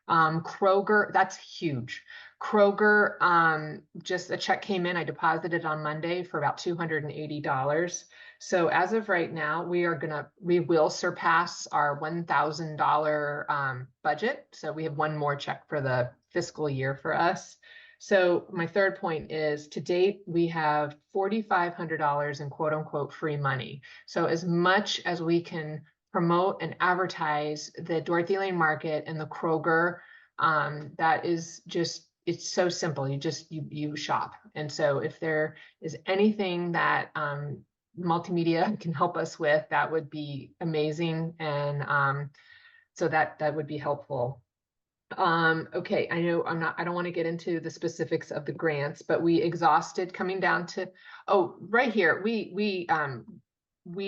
Kroger, that's huge. Kroger, just a check came in. I deposited on Monday for about $280. So as of right now, we will surpass our $1,000 budget. So we have one more check for the fiscal year for us. So my third point is, to date, we have $4,500 in quote unquote free money. So as much as we can promote and advertise the Dorothy Lane Market and the Kroger, that is just, it's so simple. You shop. And so if there is anything that multimedia can help us with, that would be amazing. And so that would be helpful. Okay, I know I don't want to get into the specifics of the grants, but we exhausted coming down to, oh, right here, we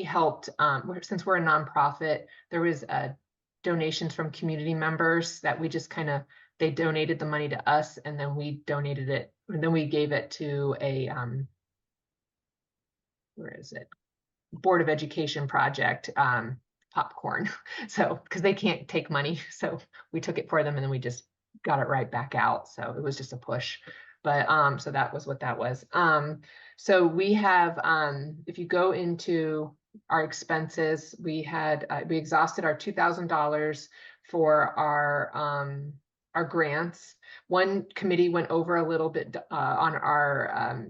helped, since we're a nonprofit, there was donations from community members that we just they donated the money to us, and then we donated it, and then we gave it to a, where is it? Board of Education project, popcorn. So, because they can't take money. So we took it for them, and then we just got it right back out. So it was just a push. But so that was what that was. So we have, if you go into our expenses, we exhausted our $2,000 for our grants. One committee went over a little bit on our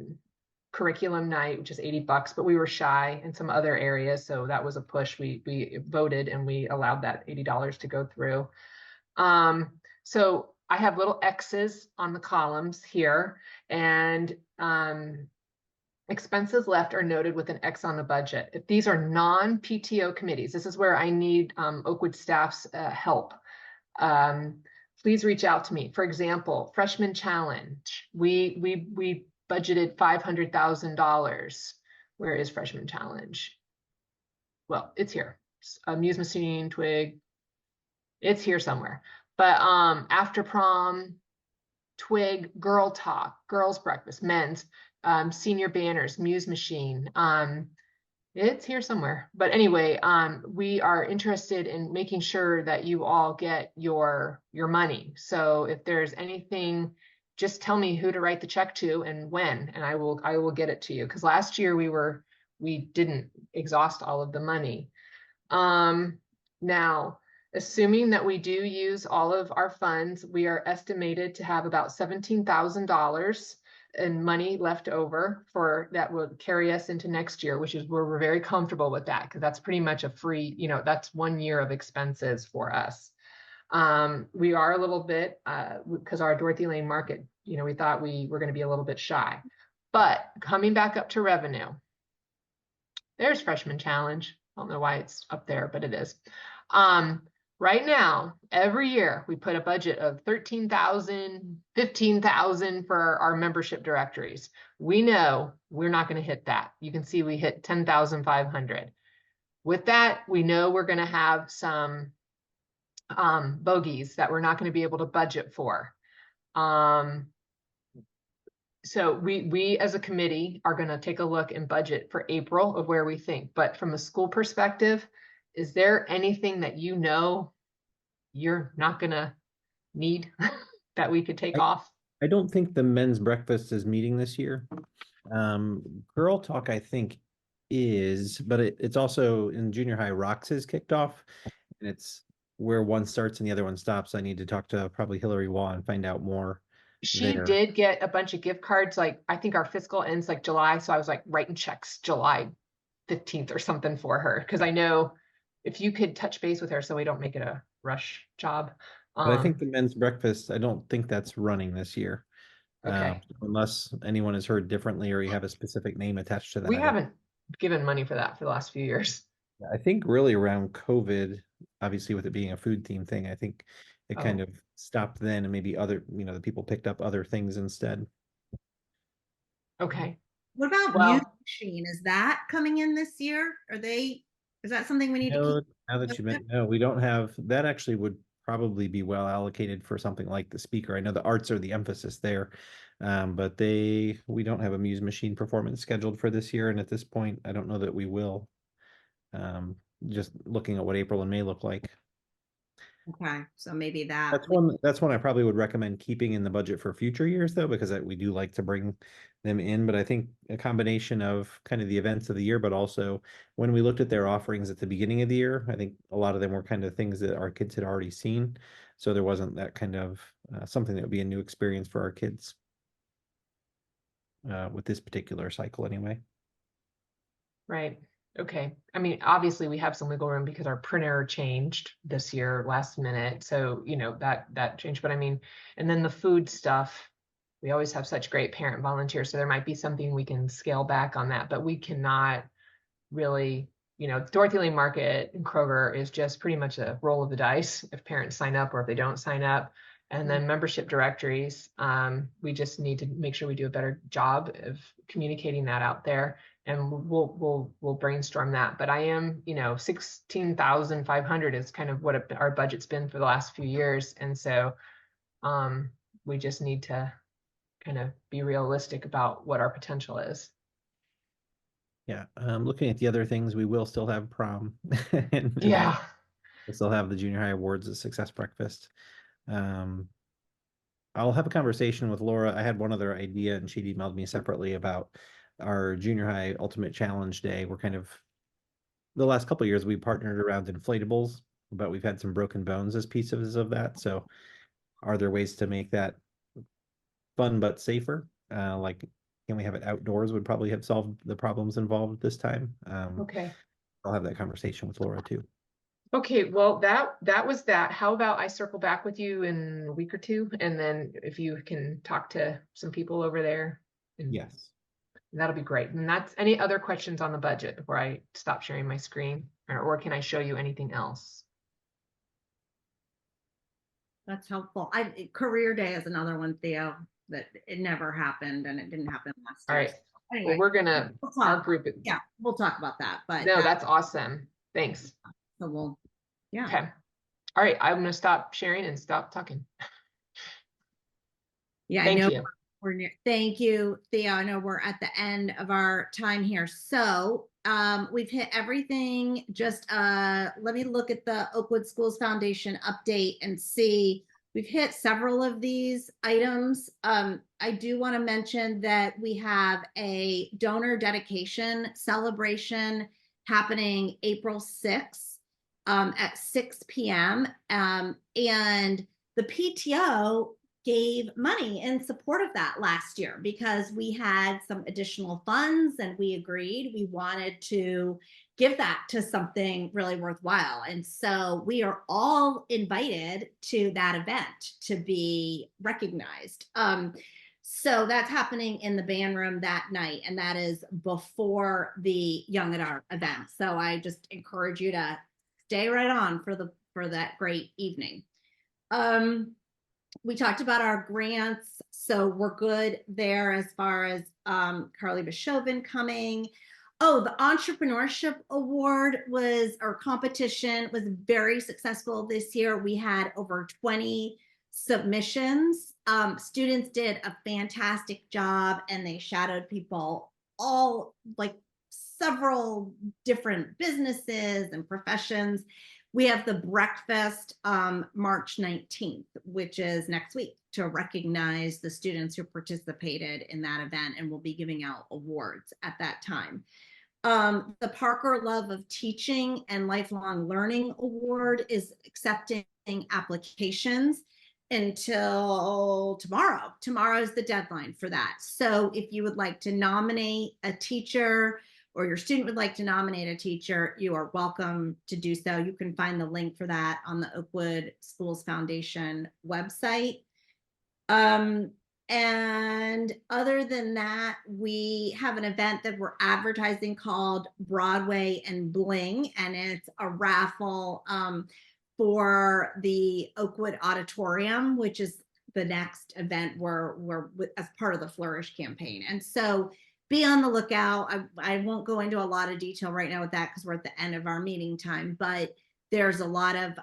curriculum night, which is $80, but we were shy in some other areas. So that was a push. We voted and we allowed that $80 to go through. So I have little X's on the columns here, and expenses left are noted with an X on the budget. If these are non-PTO committees, this is where I need Oakwood staff's help. Please reach out to me. For example, Freshman Challenge, we budgeted $500,000. Where is Freshman Challenge? Well, it's here. Muse Machine, Twig. It's here somewhere. But after prom, Twig, Girl Talk, Girls Breakfast, Men's, Senior Banners, Muse Machine. It's here somewhere. But anyway, we are interested in making sure that you all get your money. So if there's anything, just tell me who to write the check to and when, and I will get it to you. Because last year we didn't exhaust all of the money. Now, assuming that we do use all of our funds, we are estimated to have about $17,000 in money left over for that will carry us into next year, which is where we're very comfortable with that, because that's pretty much a free, that's 1 year of expenses for us. We are a little bit, because our Dorothy Lane Market, we thought we were going to be a little bit shy. But coming back up to revenue, there's Freshman Challenge. I don't know why it's up there, but it is. Right now, every year we put a budget of $13,000, $15,000 for our membership directories. We know we're not going to hit that. You can see we hit $10,500. With that, we know we're going to have some bogeys that we're not going to be able to budget for. So we as a committee are going to take a look and budget for April of where we think. But from a school perspective, is there anything that you're not going to need that we could take off? I don't think the men's breakfast is meeting this year. Girl Talk, I think, is, but it's also in junior high. Rocks has kicked off, and it's where one starts and the other one stops. I need to talk to probably Hillary Waugh and find out more. She there. did get a bunch of gift cards. Like, I think our fiscal ends like July. So I was like writing checks July 15th or something for her. Cause I know if you could touch base with her so we don't make it a rush job. But I think the men's breakfast, I don't think that's running this year. Okay. Unless anyone has heard differently or you have a specific name attached to that. We haven't given money for that for the last few years. I think really around COVID, obviously with it being a food theme thing, I think it Oh. kind of stopped then, and maybe other, the people picked up other things instead. Okay. What about Well- Music Machine? Is that coming in this year? Is that something we need to No, keep? now that you meant, no, we don't have, that actually would probably be well allocated for something like the speaker. I know the arts are the emphasis there. But we don't have a Muse Machine performance scheduled for this year. And at this point, I don't know that we will. Just looking at what April and May look like. Okay, so maybe that. That's one I probably would recommend keeping in the budget for future years though, because we do like to bring them in. But I think a combination of kind of the events of the year, but also when we looked at their offerings at the beginning of the year, I think a lot of them were kind of things that our kids had already seen. So there wasn't that kind of something that would be a new experience for our kids with this particular cycle anyway. Right. Okay. I mean, obviously we have some wiggle room because our printer changed this year last minute. So, that changed, but I mean, and then the food stuff, we always have such great parent volunteers. So there might be something we can scale back on that, but we cannot really, Dorothy Lane Market and Kroger is just pretty much a roll of the dice if parents sign up or if they don't sign up. And then membership directories, we just need to make sure we do a better job of communicating that out there. And we'll brainstorm that. But I am, 16,500 is kind of what our budget's been for the last few years. And so we just need to kind of be realistic about what our potential is. Yeah, looking at the other things, we will still have prom. and Yeah. we'll still have the junior high awards, the success breakfast. I'll have a conversation with Laura. I had one other idea and she'd emailed me separately about our junior high ultimate challenge day. We're kind of, the last couple of years, we partnered around inflatables, but we've had some broken bones as pieces of that. So are there ways to make that fun but safer? Like, can we have it outdoors would probably have solved the problems involved this time. Okay. I'll have that conversation with Laura too. Okay, well, that was that. How about I circle back with you in a week or two, and then if you can talk to some people over there, and Yes. that'll be great. And that's any other questions on the budget before I stop sharing my screen, or can I show you anything else? That's helpful. Career Day is another one, Theo, that it never happened and it didn't happen last All year. right. So anyway, Well, we're gonna we'll our talk. group. Yeah, we'll talk about that. But No, that's awesome. Thanks. so yeah. Okay. All right, I'm gonna stop sharing and stop talking. Yeah, Thank I know you. we're near. Thank you, Theo. I know we're at the end of our time here. So we've hit everything. Just let me look at the Oakwood Schools Foundation update and see. We've hit several of these items. I do want to mention that we have a donor dedication celebration happening April 6th at 6 p.m. And the PTO gave money in support of that last year because we had some additional funds and we agreed we wanted to give that to something really worthwhile. And so we are all invited to that event to be recognized. So that's happening in the band room that night, and that is before the Young at Art event. So I just encourage you to stay right on for that great evening. We talked about our grants, so we're good there as far as Carly Bashovin coming. Oh, the Entrepreneurship Award competition was very successful this year. We had over 20 submissions. Students did a fantastic job and they shadowed people all like several different businesses and professions. We have the breakfast March 19th, which is next week, to recognize the students who participated in that event, and we'll be giving out awards at that time. The Parker Love of Teaching and Lifelong Learning Award is accepting applications until tomorrow. Tomorrow is the deadline for that. So if you would like to nominate a teacher, or your student would like to nominate a teacher, you are welcome to do so. You can find the link for that on the Oakwood Schools Foundation website. And other than that, we have an event that we're advertising called Broadway and Bling, and it's a raffle for the Oakwood Auditorium, which is the next event we're as part of the Flourish campaign. And so be on the lookout. I won't go into a lot of detail right now with that because we're at the end of our meeting time, but there's a lot of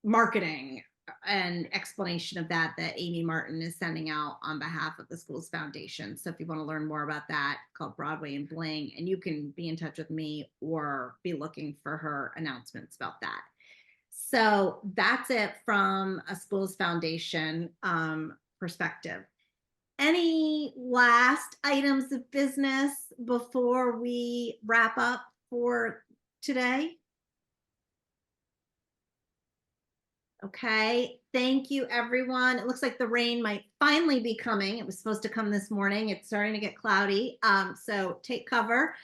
marketing and explanation of that Amy Martin is sending out on behalf of the school's foundation. So if you want to learn more about that, called Broadway and Bling, and you can be in touch with me or be looking for her announcements about that. So that's it from a school's foundation perspective. Any last items of business before we wrap up for today? Okay, thank you, everyone. It looks like the rain might finally be coming. It was supposed to come this morning. It's starting to get cloudy, so take cover.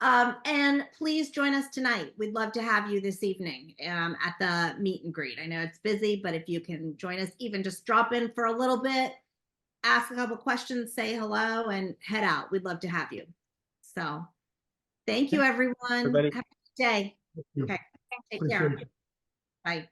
And please join us tonight. We'd love to have you this evening at the meet and greet. I know it's busy, but if you can join us, even just drop in for a little bit, ask a couple questions, say hello, and head out. We'd love to have you. So thank you, everyone. Everybody. Have a good day. Thank you. Okay, take Appreciate care. it. Bye.